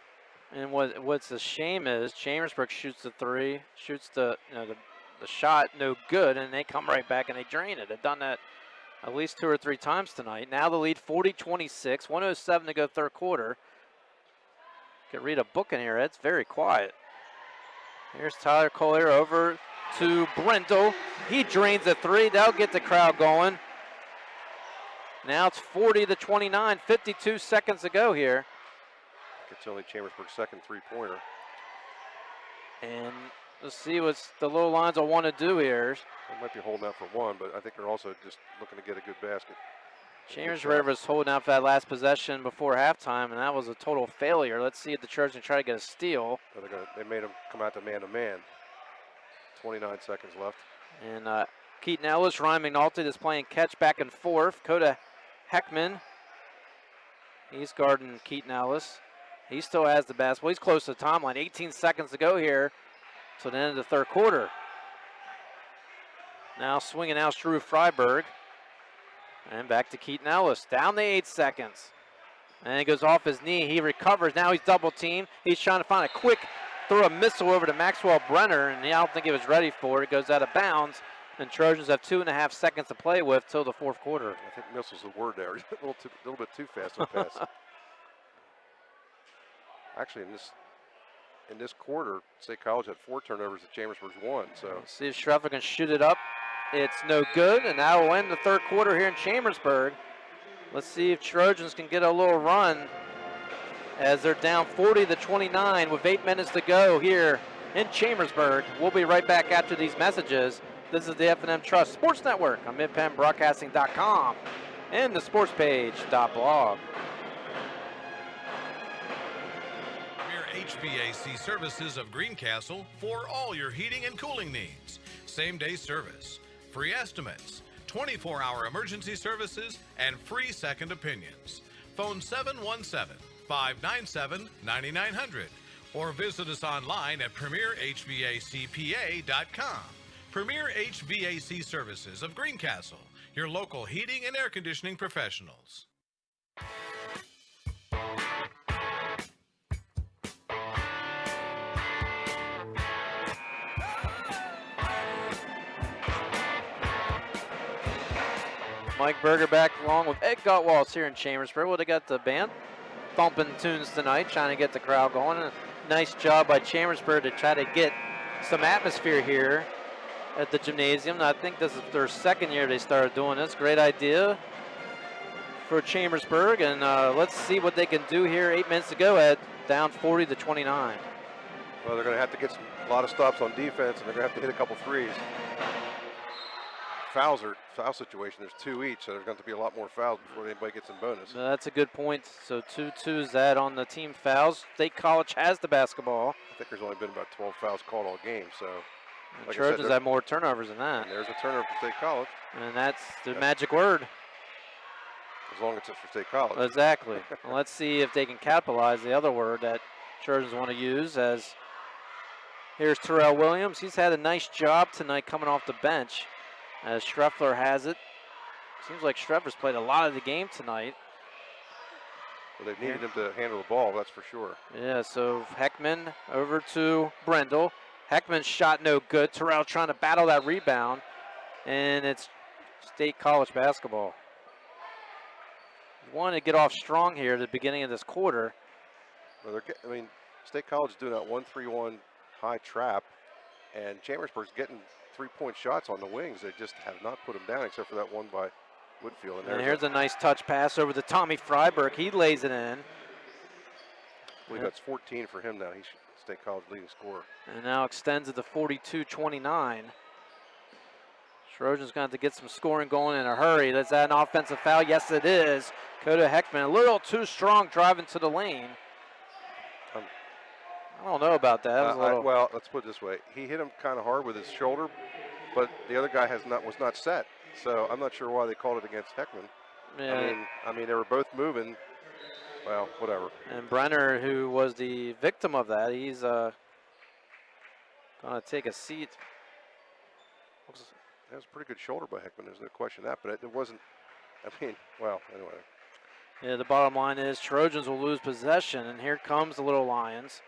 And what's a shame is Chambersburg shoots the 3, shoots the shot no good, and they come right back and they drain it. They've done that at least 2 or 3 times tonight. Now the lead 40-26, 1:07 to go third quarter. Could read a book in here, it's very quiet. Here's Tyler Collier over to Brendel. He drains the 3, that'll get the crowd going. Now it's 40-29, 52 seconds to go here. It's only Chambersburg's second three-pointer. And let's see what the little lines will want to do here. They might be holding out for 1, but I think they're also just looking to get a good basket. Chambersburg was holding out for that last possession before halftime, and that was a total failure. Let's see if the Trojans try to get a steal. They made him come out to man-to-man. 29 seconds left. And Keaton Ellis, Ryan McNulty is playing catch back and forth. Coda Heckman, he's guarding Keaton Ellis. He still has the basketball. He's close to the timeline. 18 seconds to go here to the end of the third quarter. Now swinging out Drew Freiberg. And back to Keaton Ellis. Down to 8 seconds. And he goes off his knee. He recovers. Now he's double teamed. He's trying to find a quick throw a missile over to Maxwell Brenner, and I don't think he was ready for it. It goes out of bounds, and Trojans have 2.5 seconds to play with till the fourth quarter. I think missile's the word there. A little bit too fast on pass. Actually, in this quarter, State College had 4 turnovers at Chambersburg's 1. So see if Schreffler can shoot it up It's no good, and that will end the third quarter here in Chambersburg. Let's see if Trojans can get a little run as they're down 40-29 with 8 minutes to go here in Chambersburg. We'll be right back after these messages. This is the F&M Trust Sports Network on MidPennBroadcasting.com and the sportspage.blog. Premier HVAC Services of Greencastle for all your heating and cooling needs. Same-day service, free estimates, 24-hour emergency services, and free second opinions. Phone 717-597-9900 or visit us online at premierhvacpa.com. Premier HVAC Services of Greencastle, your local heating and air conditioning professionals. Mike Berger back along with Ed Gottwaltz here in Chambersburg. Well, they got the band thumping tunes tonight, trying to get the crowd going. A nice job by Chambersburg to try to get some atmosphere here at the gymnasium. I think this is their second year they started doing this. Great idea for Chambersburg, and let's see what they can do here. 8 minutes to go, Ed, down 40-29. Well, they're going to have to get a lot of stops on defense, and they're going to have to hit a couple threes. Foul situation, there's 2 each, so there's going to be a lot more fouls before anybody gets in bonus. That's a good point. So 2-2s on the team fouls. State College has the basketball. I think there's only been about 12 fouls called all game, so. Like Trojans have more turnovers than that. And there's a turnover for State College. And that's the magic word. As long as it's for State College. Exactly. Well, let's see if they can capitalize the other word that Trojans want to use. As here's Terrell Williams. He's had a nice job tonight coming off the bench. As Schreffler has it. Seems like Schreffler's played a lot of the game tonight. Well, they've needed him to handle the ball, that's for sure. Yeah, so Heckman over to Brendel. Heckman's shot no good. Terrell trying to battle that rebound. And it's State College basketball. Wanted to get off strong here at the beginning of this quarter. Well, State College is doing that 1-3-1 high trap. And Chambersburg's getting 3-point shots on the wings. They just have not put them down except for that one by Woodfield. And here's a nice touch pass over to Tommy Freiberg. He lays it in. I believe that's 14 for him now. He's State College leading scorer. And now extends it to 42-29. Trojans going to have to get some scoring going in a hurry. Is that an offensive foul? Yes, it is. Coda Heckman a little too strong driving to the lane. I don't know about that. Well, let's put it this way. He hit him kind of hard with his shoulder, but the other guy was not set. So I'm not sure why they called it against Heckman. Yeah. I mean, they were both moving. Well, whatever. And Brenner, who was the victim of that, he's going to take a seat. That was a pretty good shoulder by Heckman. There's no question of that, but it wasn't. Well, anyway. Yeah, the bottom line is Trojans will lose possession, and here comes the Little Lions.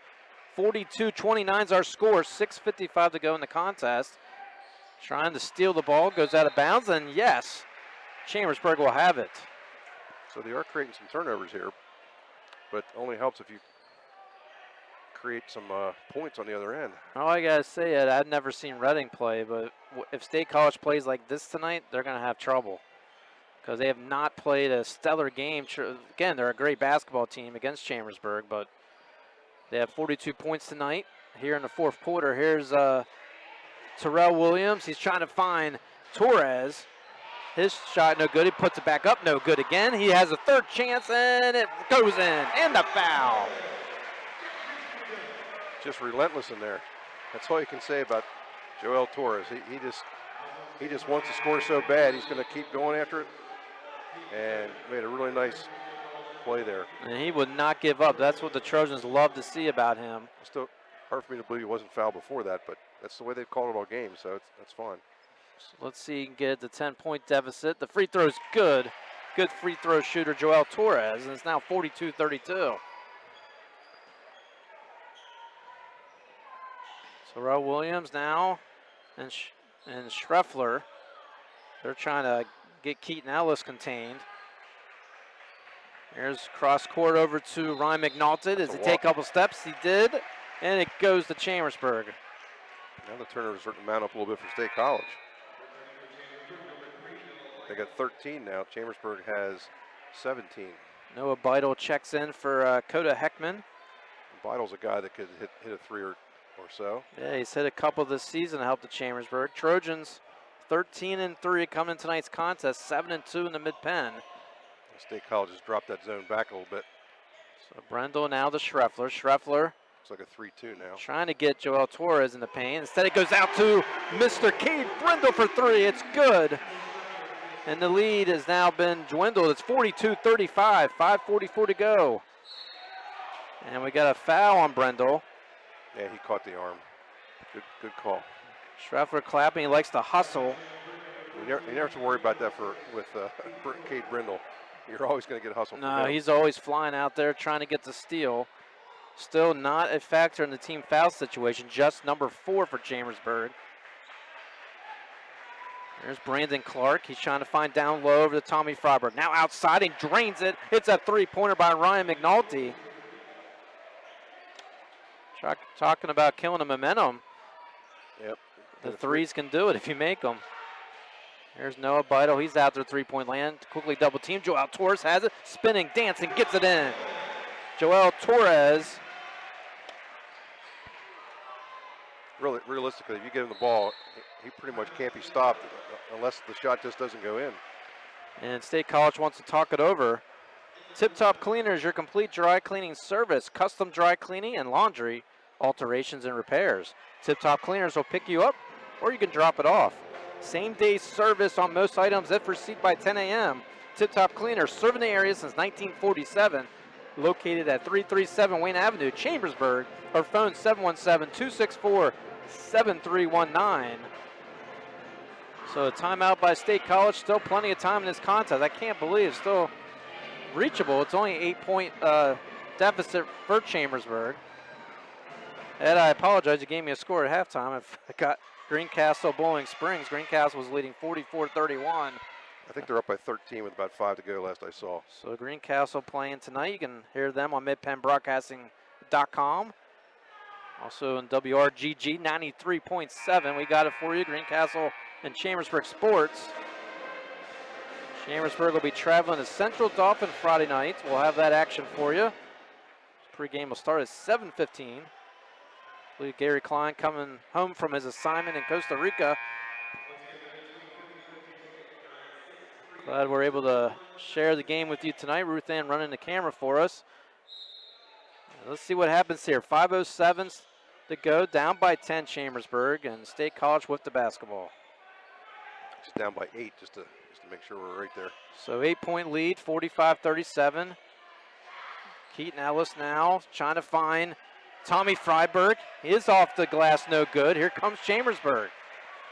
42-29 is our score. 6:55 to go in the contest. Trying to steal the ball, goes out of bounds, and yes, Chambersburg will have it. So they are creating some turnovers here, but only helps if you create some points on the other end. All I gotta say, Ed, I've never seen Reading play, but if State College plays like this tonight, they're gonna have trouble because they have not played a stellar game. Again, they're a great basketball team against Chambersburg, but they have 42 points tonight here in the fourth quarter. Here's Terrell Williams. He's trying to find Torres. His shot no good. He puts it back up, no good again. He has a third chance, and it goes in. And the foul. Just relentless in there. That's all you can say about Joel Torres. He just wants to score so bad. He's going to keep going after it, and made a really nice play there. And he would not give up. That's what the Trojans love to see about him. It's still hard for me to believe he wasn't fouled before that, but that's the way they've called it all game, so that's fine. So let's see, he can get the 10-point deficit. The free throw's good. Good free throw shooter, Joel Torres, and it's now 42-32. So Terrell Williams now and Schreffler. They're trying to get Keaton Ellis contained. Here's cross court over to Ryan McNaughton. Does he take a couple steps? He did, and it goes to Chambersburg. Now the turnovers are starting to mount up a little bit for State College. They got 13 now. Chambersburg has 17. Noah Beidel checks in for Coda Heckman. Beidel's a guy that could hit a 3 or so. Yeah, he's hit a couple this season to help the Chambersburg. Trojans 13-3 coming in tonight's contest, 7-2 in the mid-pen. State College has dropped that zone back a little bit. So Brendel now to Schreffler. Schreffler looks like a 3-2 now. Trying to get Joel Torres in the paint. Instead it goes out to Mr. Cade Brendel for 3. It's good. And the lead has now been dwindled. It's 42-35, 5:44 to go. And we got a foul on Brendel. Yeah, he caught the arm. Good call. Schreffler clapping. He likes to hustle. You never have to worry about that with Cade Brendel. You're always going to get hustled. No, he's always flying out there trying to get the steal. Still not a factor in the team foul situation, just number 4 for Chambersburg. There's Brandon Clark. He's trying to find down low over to Tommy Freiberg. Now outside and drains it. It's a 3-pointer by Ryan McNulty. Talking about killing the momentum. Yep. The threes can do it if you make them. There's Noah Beidel. He's out there 3-point land. Quickly double team. Joel Torres has it. Spinning, dancing, gets it in. Joel Torres. Really, realistically, if you give him the ball, he pretty much can't be stopped unless the shot just doesn't go in. And State College wants to talk it over. Tip Top Cleaners, your complete dry cleaning service. Custom dry cleaning and laundry alterations and repairs. Tip Top Cleaners will pick you up or you can drop it off. Same day service on most items if received by 10 a.m. Tip Top Cleaners, serving the area since 1947. Located at 337 Wayne Avenue, Chambersburg, or phone 717-264-7319. So a timeout by State College, still plenty of time in this contest. I can't believe it's still reachable. It's only an 8-point deficit for Chambersburg. Ed, I apologize, you gave me a score at halftime. I got Greencastle Bowling Springs. Greencastle was leading 44-31. I think they're up by 13 with about 5 to go last I saw. So Greencastle playing tonight. You can hear them on midpenbroadcasting.com. Also in WRGG 93.7. We got it for you, Greencastle and Chambersburg Sports. Chambersburg will be traveling to Central Dauphin Friday night. We'll have that action for you. Pre-game will start at 7:15. I believe Gary Klein coming home from his assignment in Costa Rica. Glad we're able to share the game with you tonight. Ruth Ann running the camera for us. Let's see what happens here. 5:07 to go, down by 10 Chambersburg, and State College with the basketball. Just down by 8 just to make sure we're right there. So 8-point lead, 45-37. Keaton Ellis now trying to find Tommy Freiberg. He is off the glass, no good. Here comes Chambersburg.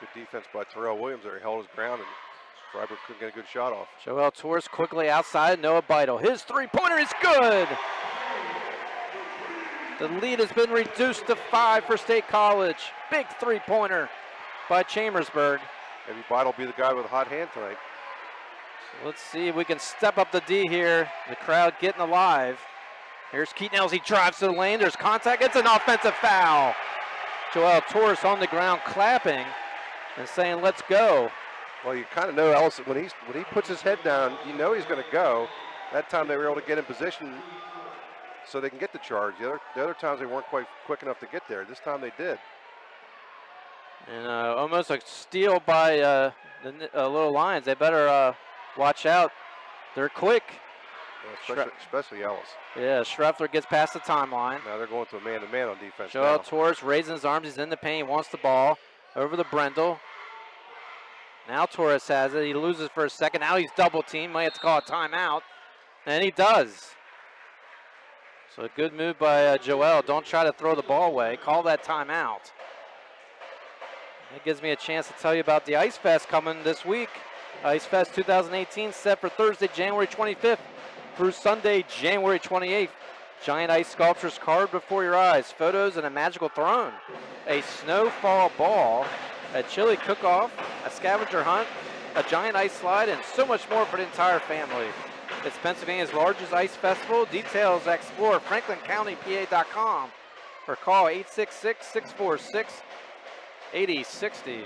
Good defense by Terrell Williams there. He held his ground and Freiberg couldn't get a good shot off. Joel Torres quickly outside, Noah Beidel. His 3-pointer is good. The lead has been reduced to 5 for State College. Big 3-pointer by Chambersburg. Maybe Beidel will be the guy with a hot hand tonight. So let's see if we can step up the D here. The crowd getting alive. Here's Keaton Ellis. He drives to the lane. There's contact. It's an offensive foul. Joel Torres on the ground clapping and saying, let's go. Well, you kind of know Ellis, when he puts his head down, you know he's going to go. That time they were able to get in position so they can get the charge. The other times they weren't quite quick enough to get there. This time they did. And almost a steal by the Little Lions. They better watch out. They're quick. Yeah, especially Ellis. Yeah, Schreffler gets past the timeline. Now they're going to a man-to-man on defense. Joel Torres raising his arms. He's in the paint. He wants the ball. Over to Brendel. Now Torres has it. He loses for a second. Now he's double teamed. Might have to call a timeout. And he does. So a good move by Joel. Don't try to throw the ball away. Call that timeout. That gives me a chance to tell you about the Ice Fest coming this week. Ice Fest 2018 set for Thursday, January 25th through Sunday, January 28th. Giant ice sculptures carved before your eyes, photos and a magical throne, a snowfall ball, a chili cook-off, a scavenger hunt, a giant ice slide, and so much more for the entire family. It's Pennsylvania's largest ice festival. Details explore franklincountypa.com or call 866-646-8060.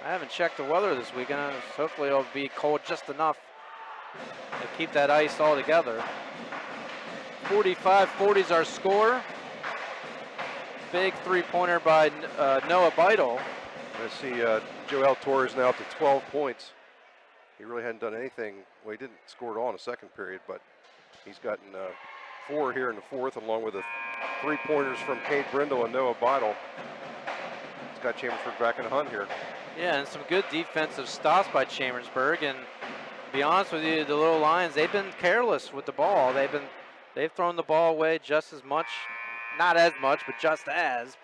I haven't checked the weather this weekend. Hopefully it'll be cold just enough to keep that ice all together. 45-40 is our score. Big three-pointer by Noah Beidel. Let's see, Joel Torres now up to 12 points. He really hadn't done anything. Well, he didn't score at all in the second period, but he's gotten 4 here in the fourth, along with the 3-pointers from Cade Brindle and Noah Beidel. It's got Chambersburg back in the hunt here. Yeah, and some good defensive stops by Chambersburg. And to be honest with you, the Little Lions, they've been careless with the ball. They've thrown the ball away just as much, not as much, but just as.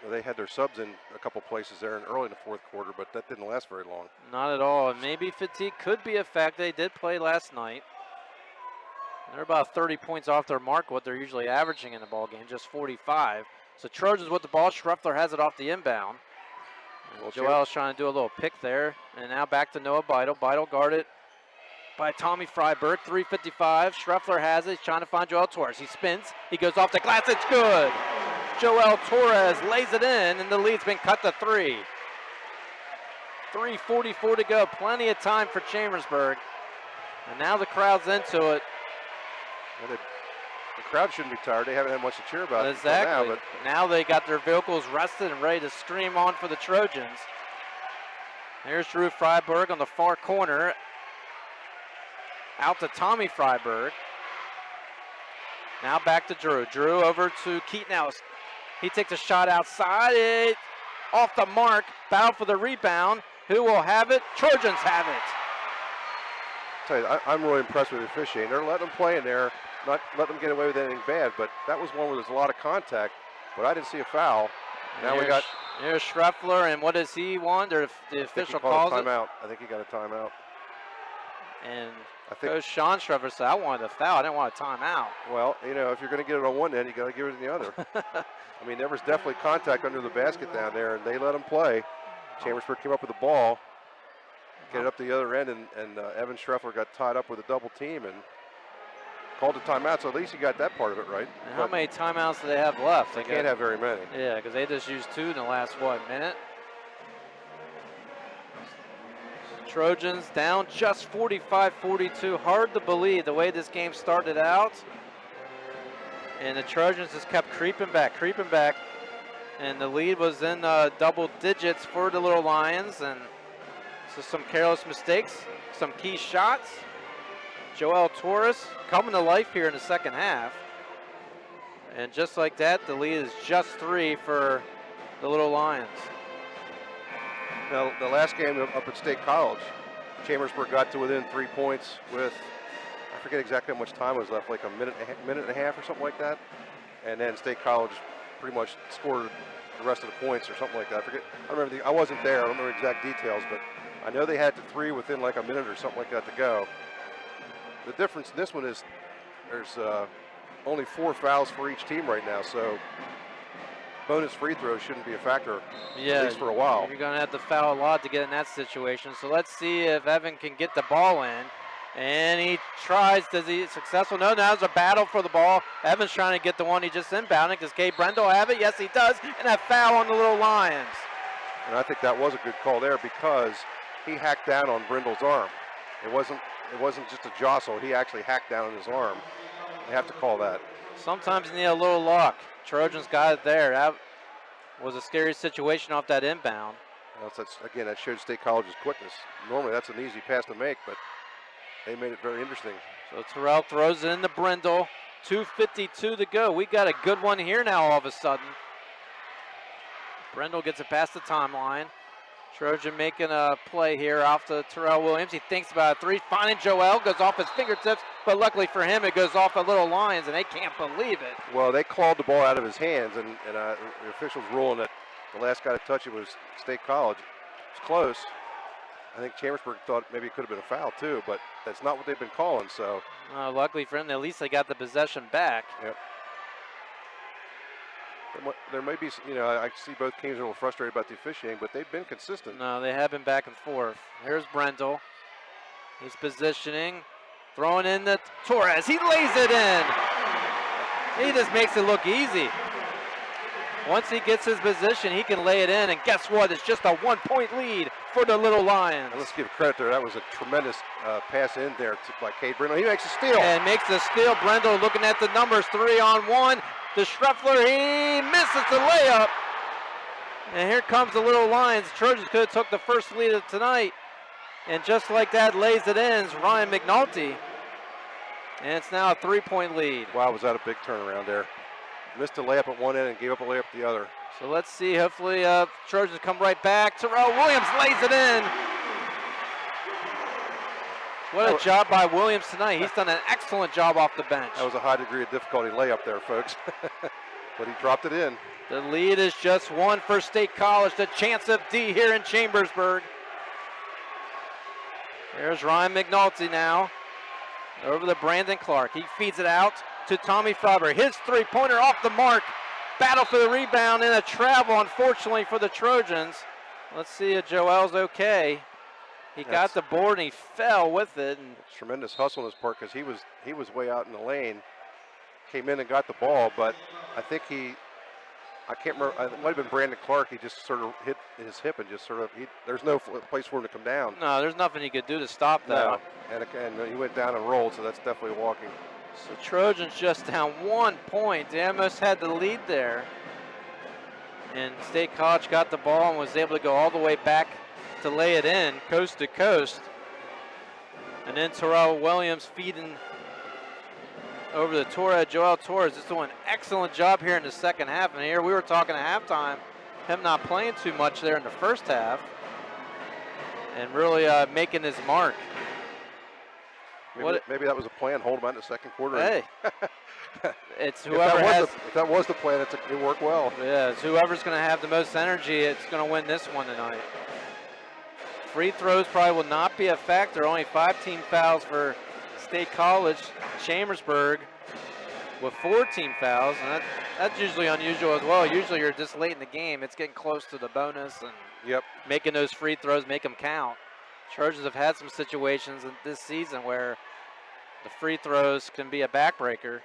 Well, they had their subs in a couple places there early in the fourth quarter, but that didn't last very long. Not at all. And maybe fatigue could be a fact. They did play last night. They're about 30 points off their mark, what they're usually averaging in a ball game, just 45. So Trojans with the ball. Schreffler has it off the inbound. Well, Joel's trying to do a little pick there. And now back to Noah Beidel. Beidel guarded by Tommy Freiberg. 3:55. Schreffler has it. He's trying to find Joel Torres. He spins. He goes off the glass. It's good. Joel Torres lays it in, and the lead's been cut to 3. 3:44 to go. Plenty of time for Chambersburg. And now the crowd's into it. Well, the crowd shouldn't be tired. They haven't had much to cheer about Exactly. now, but now they got their vehicles rested and ready to scream on for the Trojans. Here's Drew Freiberg on the far corner. Out to Tommy Freiberg. Now back to Drew. Drew over to Keaton Ellis. He takes a shot outside. Off the mark. Battle for the rebound. Who will have it? Trojans have it. Tell you, I'm really impressed with the officiating. They're letting them play in there, not letting them get away with anything bad, but that was one where there's a lot of contact, but I didn't see a foul. Now we got... Here's Schreffler, and what does he want? The official calls it. Timeout. I think he got a timeout. And Coach Sean Schreffler said, I wanted a foul. I didn't want a timeout. Well, you know, if you're going to get it on one end, you got to give it in the other. I mean, there was definitely contact under the basket down there, and they let them play. Chambersburg came up with the ball, get it up the other end, and Evan Schreffler got tied up with a double team and called a timeout, so at least he got that part of it right. And how many timeouts do they have left? They can't have very many. Yeah, because they just used 2 in the last, minute? Trojans down just 45-42. Hard to believe the way this game started out. And the Trojans just kept creeping back. And the lead was in double digits for the Little Lions. And so some careless mistakes, some key shots. Joel Torres coming to life here in the second half. And just like that, the lead is just 3 for the Little Lions. Now, the last game up at State College, Chambersburg got to within 3 points with, I forget exactly how much time was left, like a minute and a half or something like that. And then State College pretty much scored the rest of the points or something like that. I remember I wasn't there. I don't remember exact details, but I know they had to 3 within like a minute or something like that to go. The difference in this one is there's only 4 fouls for each team right now, so bonus free throws shouldn't be a factor, at least for a while. You're going to have to foul a lot to get in that situation. So let's see if Evan can get the ball in. And he tries. Does he successful? No, now there's a battle for the ball. Evan's trying to get the one he just inbounded. Does Cade Brindle have it? Yes, he does. And a foul on the Little Lions. And I think that was a good call there because he hacked down on Brindle's arm. It wasn't just a jostle. He actually hacked down on his arm. They have to call that. Sometimes you need a little luck. Trojans got it there. That was a scary situation off that inbound. Well, again, that showed State College's quickness. Normally that's an easy pass to make, but they made it very interesting. So Terrell throws it into Brindle. 2:52 to go. We got a good one here now all of a sudden. Brindle gets it past the timeline. Trojan making a play here off to Terrell Williams. He thinks about a 3, finding Joel, goes off his fingertips, but luckily for him, it goes off at Little Lions, and they can't believe it. Well, they clawed the ball out of his hands, and the officials ruling that the last guy to touch it was State College. It's close. I think Chambersburg thought maybe it could have been a foul too, but that's not what they've been calling, so. Luckily for him, at least they got the possession back. Yep. There may be, I see both teams are a little frustrated about the officiating, but they've been consistent. No, they have been back and forth. Here's Brindle. He's positioning, throwing in the Torres. He lays it in. He just makes it look easy. Once he gets his position, he can lay it in, and guess what? It's just a 1-point lead for the Little Lions. And let's give credit there. That was a tremendous pass in there by Cade Brindle. He makes a steal. And makes the steal. Brendel looking at the numbers, 3-on-1. To Schreffler, he misses the layup. And here comes the Little Lions. Trojans could have took the first lead of tonight. And just like that, lays it in. It's Ryan McNulty. And it's now a 3-point lead. Wow, was that a big turnaround there. Missed a layup at one end and gave up a layup at the other. So let's see. Hopefully, Trojans come right back. Terrell Williams lays it in. What a job by Williams tonight. He's done an excellent job off the bench. That was a high degree of difficulty layup there, folks. But he dropped it in. The lead is just one for State College. The chance of D here in Chambersburg. There's Ryan McNulty now. Over to Brandon Clark. He feeds it out to Tommy Freiberg. His three-pointer off the mark. Battle for the rebound and a travel, unfortunately, for the Trojans. Let's see if Joel's okay. He got the board and he fell with it. And tremendous hustle on his part because he was way out in the lane. Came in and got the ball, but I think I can't remember, it might have been Brandon Clark. He just sort of hit his hip and just sort of, there's no place for him to come down. No, there's nothing he could do to stop that. No, and he went down and rolled, so that's definitely walking. So Trojans just down 1 point. They almost had the lead there. And State College got the ball and was able to go all the way back to lay it in, coast to coast. And then Terrell Williams feeding over the Joel Torres is doing an excellent job here in the second half. And here we were talking at halftime, him not playing too much there in the first half and really making his mark. Maybe that was a plan, hold him out in the second quarter. Hey, it's whoever if that was the plan, it worked well. Yeah, it's whoever's going to have the most energy, it's going to win this one tonight. Free throws probably will not be a factor. Only 5 team fouls for State College. Chambersburg with 4 team fouls, and that's usually unusual as well. Usually you're this late in the game, it's getting close to the bonus and making those free throws make them count. Trojans have had some situations this season where the free throws can be a backbreaker.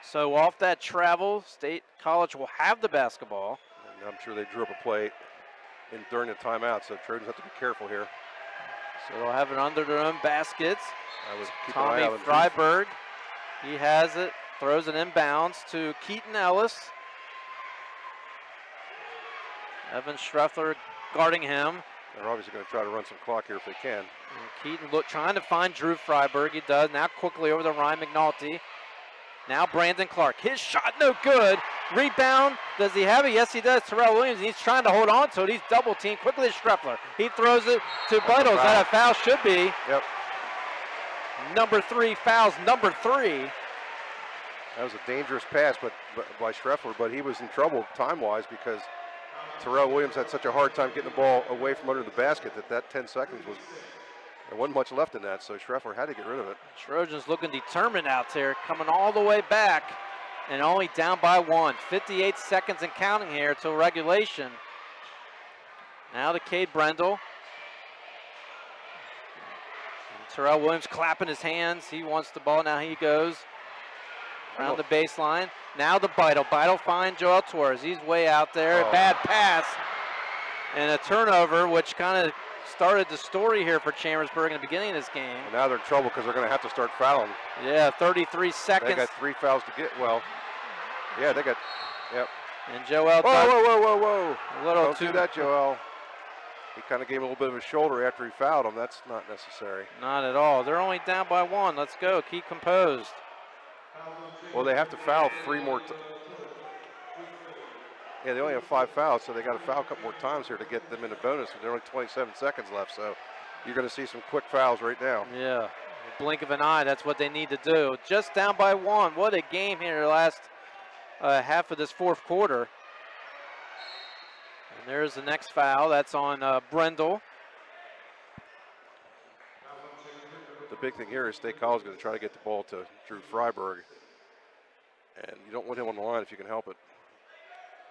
So off that travel, State College will have the basketball. And I'm sure they drew up a play during the timeout, so Trojans have to be careful here. So they'll have it under their own baskets. Tommy Freiberg, he has it, throws it inbounds to Keaton Ellis. Evan Schreffler guarding him. They're obviously going to try to run some clock here if they can. And Keaton trying to find Drew Freiberg. He does. Now quickly over to Ryan McNulty. Now Brandon Clark. His shot no good. Rebound. Does he have it? Yes, he does. Terrell Williams. He's trying to hold on to it. He's double teamed. Quickly to Schreffler. He throws it to Vitals. That a foul should be. Yep. Number 3 fouls. Number 3. That was a dangerous pass by Schreffler, but he was in trouble time-wise because Terrell Williams had such a hard time getting the ball away from under the basket that 10 seconds there wasn't much left in that, so Schreffler had to get rid of it. Trojans looking determined out there, coming all the way back and only down by 1. 58 seconds and counting here till regulation. Now to Cade Brendel. And Terrell Williams clapping his hands. He wants the ball. Now he goes around the baseline. Now the Beidel. Beidel finds Joel Torres. He's way out there. Bad pass and a turnover, which kind of started the story here for Chambersburg in the beginning of this game. And now they're in trouble because they're going to have to start fouling. Yeah, 33 seconds. They got 3 fouls to get. Well, yeah, they got. Yep. And Joel. Whoa! Don't do that, Joel. He kind of gave him a little bit of a shoulder after he fouled him. That's not necessary. Not at all. They're only down by 1. Let's go. Keep composed. Well, they have to foul 3 more times. Yeah, they only have 5 fouls, so they got to foul a couple more times here to get them in the bonus. And there are only 27 seconds left, so you're going to see some quick fouls right now. Yeah, blink of an eye, that's what they need to do. Just down by 1. What a game here the last half of this fourth quarter. And there's the next foul. That's on Brendel. The big thing here is State College is going to try to get the ball to Drew Freiberg. And you don't want him on the line if you can help it.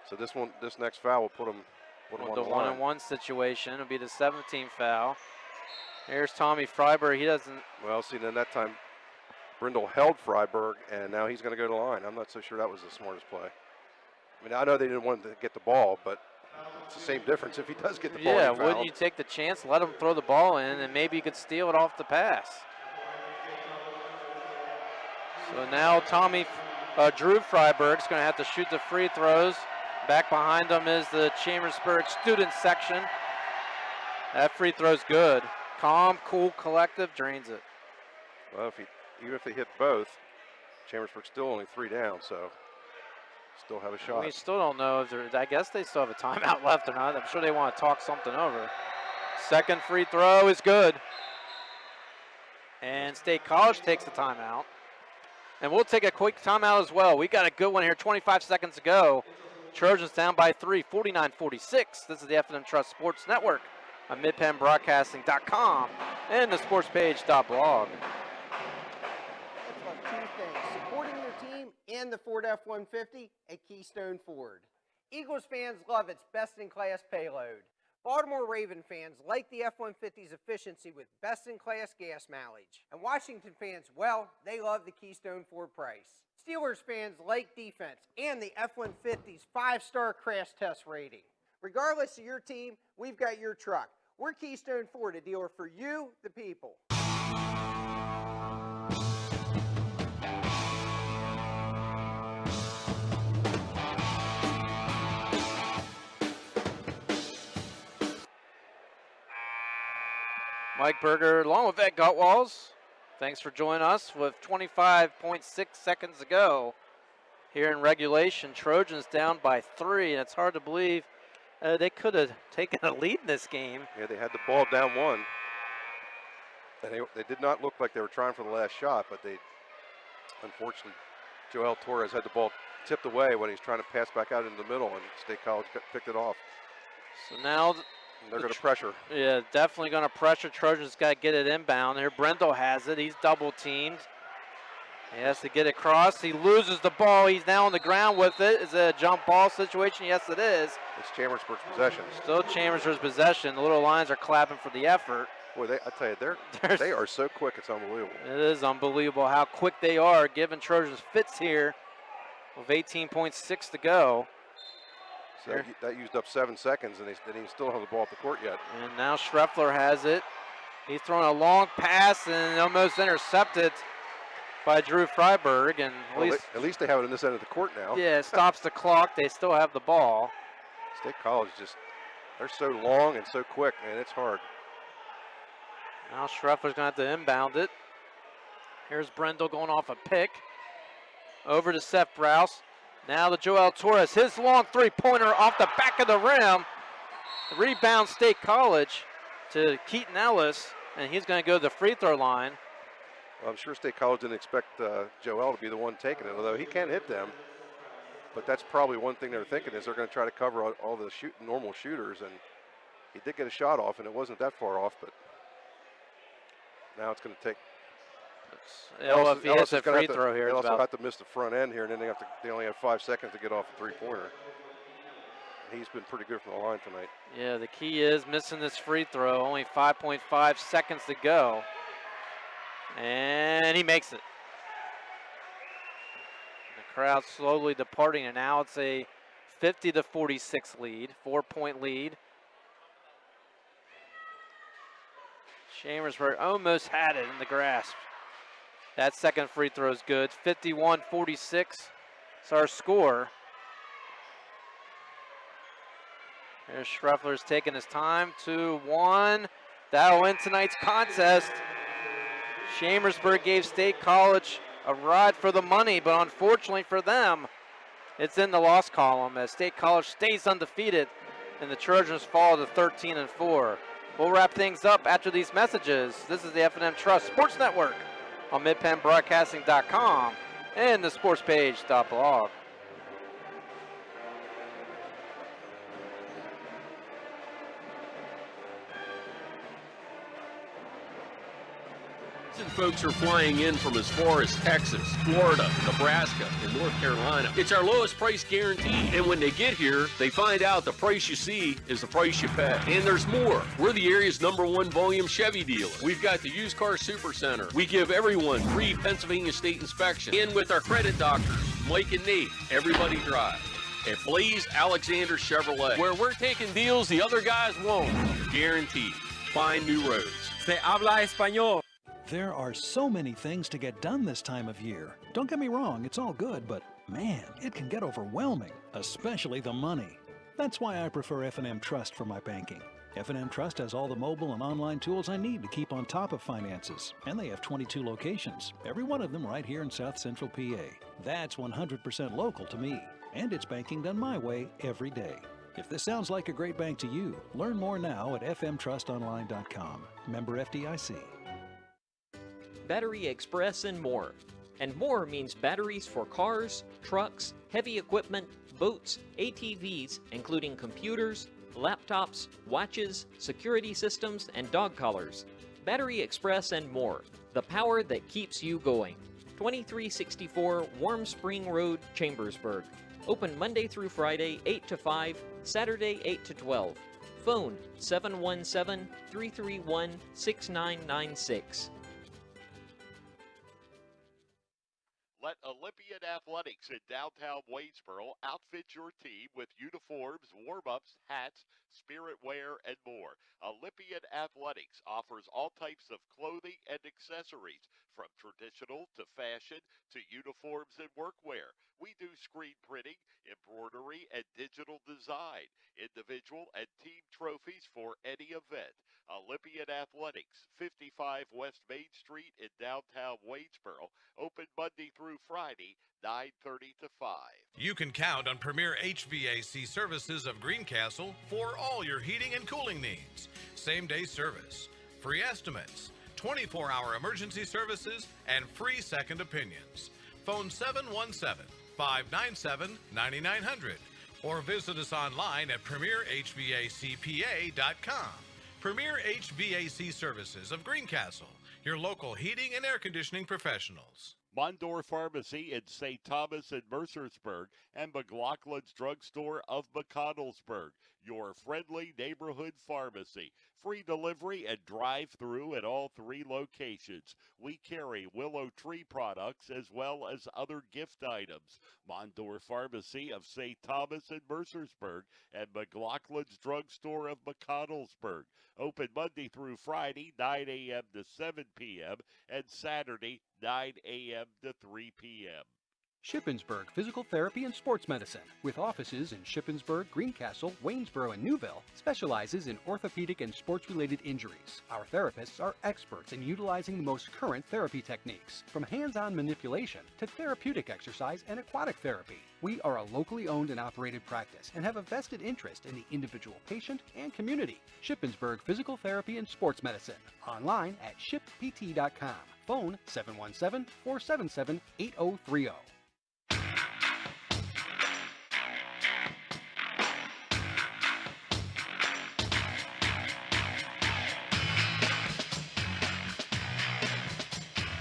So this next foul will put him on the line. 1-on-1 situation. It'll be the 17th foul. Here's Tommy Freiberg. He doesn't. Well, see, then that time Brindle held Freiberg, and now he's going to go to the line. I'm not so sure that was the smartest play. I mean, I know they didn't want to get the ball, but It's the same difference if he does get the ball. Yeah, wouldn't you take the chance, let him throw the ball in, and maybe you could steal it off the pass? So now Drew Freiberg's going to have to shoot the free throws. Back behind him is the Chambersburg student section. That free throw's good. Calm, cool, collective, drains it. Well, even if they hit both, Chambersburg's still only 3 down, so still have a shot. We still don't know if I guess they still have a timeout left or not. I'm sure they want to talk something over. Second free throw is good. And State College takes the timeout. And we'll take a quick timeout as well. We got a good one here, 25 seconds to go. Trojans down by 3, 49-46. This is the F&M Trust Sports Network on MidPennBroadcasting.com and the sportspage.blog. Two things: supporting their team and the Ford F-150 at Keystone Ford. Eagles fans love its best-in-class payload. Baltimore Raven fans like the F-150's efficiency with best-in-class gas mileage. And Washington fans, well, they love the Keystone Ford price. Steelers fans like defense and the F-150's 5-star crash test rating. Regardless of your team, we've got your truck. We're Keystone Ford, a dealer for you, the people. Mike Berger along with Ed Gutwalls. Thanks for joining us with 25.6 seconds to go here in regulation. Trojans down by 3, and it's hard to believe they could have taken a lead in this game. Yeah, they had the ball down 1. And they did not look like they were trying for the last shot, but they, unfortunately, Joel Torres had the ball tipped away when he's trying to pass back out into the middle, and State College picked it off. So now they're going to pressure. Yeah, definitely going to pressure. Trojans got to get it inbound. Here, Brendel has it. He's double teamed. He has to get across. He loses the ball. He's now on the ground with it. Is it a jump ball situation? Yes, it is. It's Chambersburg's possession. Still Chambersburg's possession. The little Lions are clapping for the effort. Boy, I tell you, they are so quick. It's unbelievable. It is unbelievable how quick they are, giving Trojans fits here with 18.6 to go. So that used up 7 seconds, and they still don't have the ball at the court yet. And now Schreffler has it. He's throwing a long pass and almost intercepted by Drew Freiberg. And at least they have it in this end of the court now. Yeah, it stops the clock. They still have the ball. State College they're so long and so quick, man. It's hard. Now Schreffler's going to have to inbound it. Here's Brendel going off a pick. Over to Seth Browse. Now to Joel Torres. His long three-pointer off the back of the rim. Rebound State College to Keaton Ellis, and he's going to go to the free throw line. Well, I'm sure State College didn't expect Joel to be the one taking it, although he can hit them. But that's probably one thing they're thinking is they're going to try to cover all the normal shooters, and he did get a shot off, and it wasn't that far off, but now it's going to take. If he hits a free throw here, they also have to miss the front end here, and then they only have 5 seconds to get off a three-pointer. He's been pretty good from the line tonight. Yeah, the key is missing this free throw. Only 5.5 seconds to go, and he makes it. The crowd slowly departing, and now it's a 50-46 lead, 4-point lead. Chambersburg almost had it in the grasp. That second free throw is good. 51-46 is our score. There's Schreffler's taking his time. 2-1. That'll win tonight's contest. Chambersburg gave State College a ride for the money, but unfortunately for them, it's in the loss column as State College stays undefeated and the Trojans fall to 13-4. We'll wrap things up after these messages. This is the F&M Trust Sports Network on MidPennBroadcasting.com and the sportspage.blog. Folks are flying in from as far as Texas, Florida, Nebraska, and North Carolina. It's our lowest price guarantee. And when they get here, they find out the price you see is the price you pay. And there's more. We're the area's #1 volume Chevy dealer. We've got the used car super center. We give everyone free Pennsylvania state inspection. And with our credit doctors, Mike and Nate, everybody drives. at Blaze Alexander Chevrolet, where we're taking deals the other guys won't. Guaranteed. Find new roads. Se habla español. There are so many things to get done this time of year. Don't get me wrong, it's all good, but man, it can get overwhelming, especially the money. That's why I prefer F&M Trust for my banking. F&M Trust has all the mobile and online tools I need to keep on top of finances, and they have 22 locations, every one of them right here in South Central PA. That's 100% local to me, and it's banking done my way every day. If this sounds like a great bank to you, learn more now at fmtrustonline.com. Member FDIC. Battery Express and more. And more means batteries for cars, trucks, heavy equipment, boats, ATVs, including computers, laptops, watches, security systems, and dog collars. Battery Express and more. The power that keeps you going. 2364 Warm Spring Road, Chambersburg. Open Monday through Friday, 8 to 5, Saturday, 8 to 12. Phone 717-331-6996. Let Olympian Athletics in downtown Waynesboro outfit your team with uniforms, warm-ups, hats, spirit wear, and more. Olympian Athletics offers all types of clothing and accessories, from traditional to fashion to uniforms and workwear. We do screen printing, embroidery, and digital design, individual and team trophies for any event. Olympian Athletics, 55 West Main Street in downtown Waynesboro, open Monday through Friday, 9:30 to 5. You can count on Premier HVAC Services of Greencastle for all your heating and cooling needs. Same-day service, free estimates, 24-hour emergency services, and free second opinions. Phone 717-597-9900 or visit us online at premierhvacpa.com. Premier HVAC Services of Greencastle, your local heating and air conditioning professionals. Mondor Pharmacy in St. Thomas and Mercersburg, and McLaughlin's Drugstore of McConnellsburg, your friendly neighborhood pharmacy. Free delivery and drive-through at all 3 locations. We carry Willow Tree products as well as other gift items. Mondor Pharmacy of St. Thomas and Mercersburg, and McLaughlin's Drugstore of McConnellsburg. Open Monday through Friday, 9 a.m. to 7 p.m., and Saturday, 9 a.m. to 3 p.m. Shippensburg Physical Therapy and Sports Medicine, with offices in Shippensburg, Greencastle, Waynesboro, and Newville, specializes in orthopedic and sports-related injuries. Our therapists are experts in utilizing the most current therapy techniques, from hands-on manipulation to therapeutic exercise and aquatic therapy. We are a locally owned and operated practice and have a vested interest in the individual patient and community. Shippensburg Physical Therapy and Sports Medicine, online at shippt.com. Phone 717-477-8030.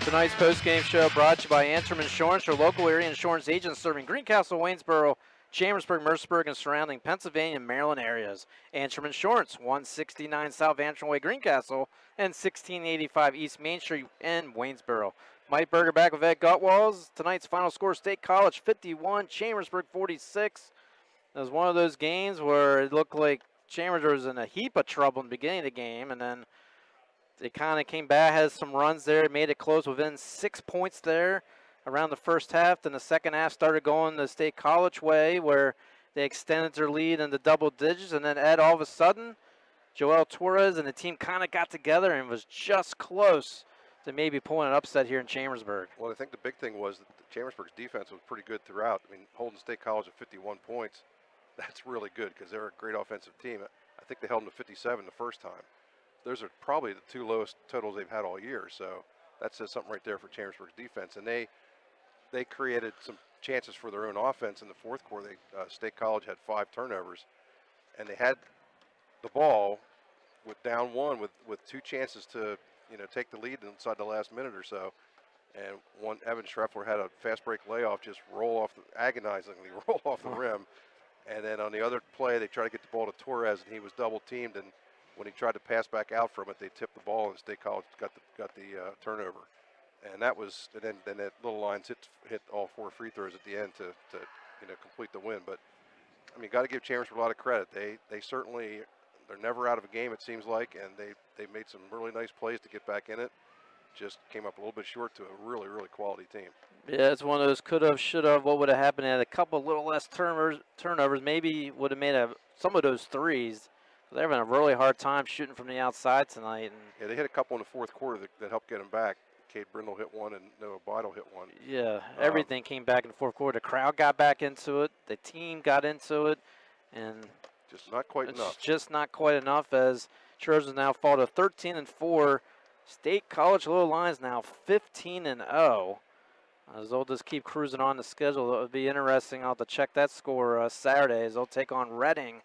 Tonight's post-game show brought to you by Antrim Insurance, your local area insurance agent serving Greencastle, Waynesboro, Chambersburg, Mercersburg, and surrounding Pennsylvania and Maryland areas. Antrim Insurance, 169 South Antrim Way, Greencastle, and 1685 East Main Street in Waynesboro. Mike Berger back with Ed Gutwalls. Tonight's final score, State College 51, Chambersburg 46. It was one of those games where it looked like Chambersburg was in a heap of trouble in the beginning of the game, and then they kind of came back, had some runs there, made it close within 6 points there around the first half. Then the second half started going the State College way, where they extended their lead into double digits. And then, Ed, all of a sudden, Joel Torres and the team kind of got together and was just close to maybe pulling an upset here in Chambersburg. Well, I think the big thing was that Chambersburg's defense was pretty good throughout. I mean, holding State College at 51 points, that's really good because they're a great offensive team. I think they held them to 57 the first time. Those are probably the 2 lowest totals they've had all year. So that says something right there for Chambersburg's defense. And they created some chances for their own offense in the fourth quarter. State College had 5 turnovers, and they had the ball with down 1 with 2 chances to take the lead inside the last minute or so. And one, Evan Schreffler had a fast break layoff just agonizingly roll off the rim. And then on the other play, they tried to get the ball to Torres, and he was double teamed. And when he tried to pass back out from it, they tipped the ball, and State College got the turnover. And that was, and then that little lines hit all 4 free throws at the end to complete the win. But I mean, got to give Chambersburg a lot of credit. They certainly, they're never out of a game, it seems like, and they made some really nice plays to get back in it. Just came up a little bit short to a really, really quality team. Yeah, it's one of those could have, should have, what would have happened. Had a couple little less turnovers, maybe would have made some of those threes. They're having a really hard time shooting from the outside tonight. And yeah, they hit a couple in the fourth quarter that helped get them back. Cade Brindle hit one and Noah Bidle hit one. yeah, everything came back in the fourth quarter. The crowd got back into it. The team got into it. And just not quite enough. Just not quite enough, as Trojans now fall to 13-4. State College Little Lions now 15-0. As they'll just keep cruising on the schedule. It would be interesting. I'll have to check that score Saturday, as they'll take on Reading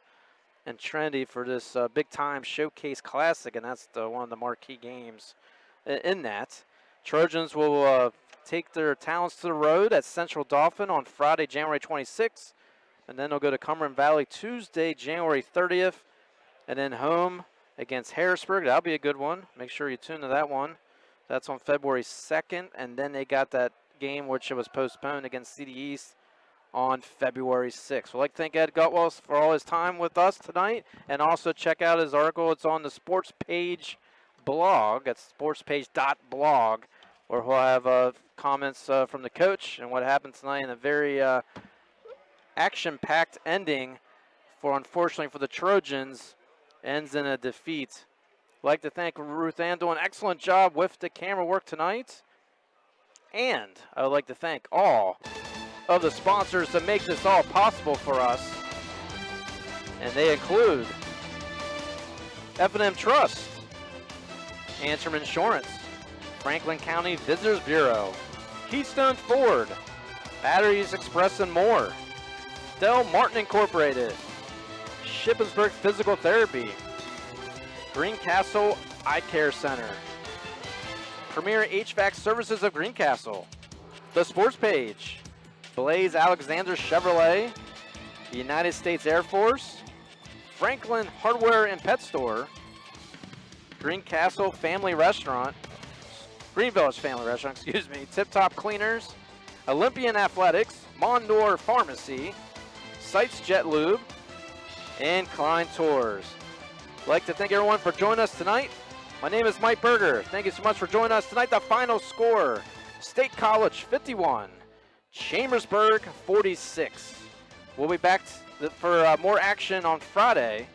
and Trinity for this big-time Showcase Classic, and that's one of the marquee games in that. Trojans will take their talents to the road at Central Dauphin on Friday, January 26th, and then they'll go to Cumberland Valley Tuesday, January 30th, and then home against Harrisburg. That'll be a good one. Make sure you tune to that one. That's on February 2nd, and then they got that game which was postponed against CD East on February 6th. We'd like to thank Ed Gutwell for all his time with us tonight, and also check out his article. It's on the Sports Page blog. That's sportspage.blog, where he'll have comments from the coach and what happened tonight in a very action-packed ending unfortunately for the Trojans, ends in a defeat. I'd like to thank Ruth Ann, doing an excellent job with the camera work tonight. And I would like to thank all of the sponsors that make this all possible for us. And they include F&M Trust, Antrim Insurance, Franklin County Visitors Bureau, Keystone Ford, Batteries Express and more, Del Martin Incorporated, Shippensburg Physical Therapy, Greencastle Eye Care Center, Premier HVAC Services of Greencastle, The Sports Page, Blaze Alexander Chevrolet, the United States Air Force, Franklin Hardware and Pet Store, Greencastle Family Restaurant, Green Village Family Restaurant, excuse me, Tip Top Cleaners, Olympian Athletics, Mondor Pharmacy, Sites Jet Lube, and Klein Tours. I'd like to thank everyone for joining us tonight. My name is Mike Berger. Thank you so much for joining us tonight. The final score, State College 51, Chambersburg 46. We'll be back for more action on Friday,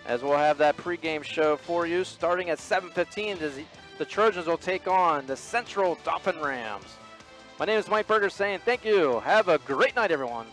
as we'll have that pregame show for you starting at 7:15. The Trojans will take on the Central Dauphin Rams. My name is Mike Berger saying thank you. Have a great night, everyone.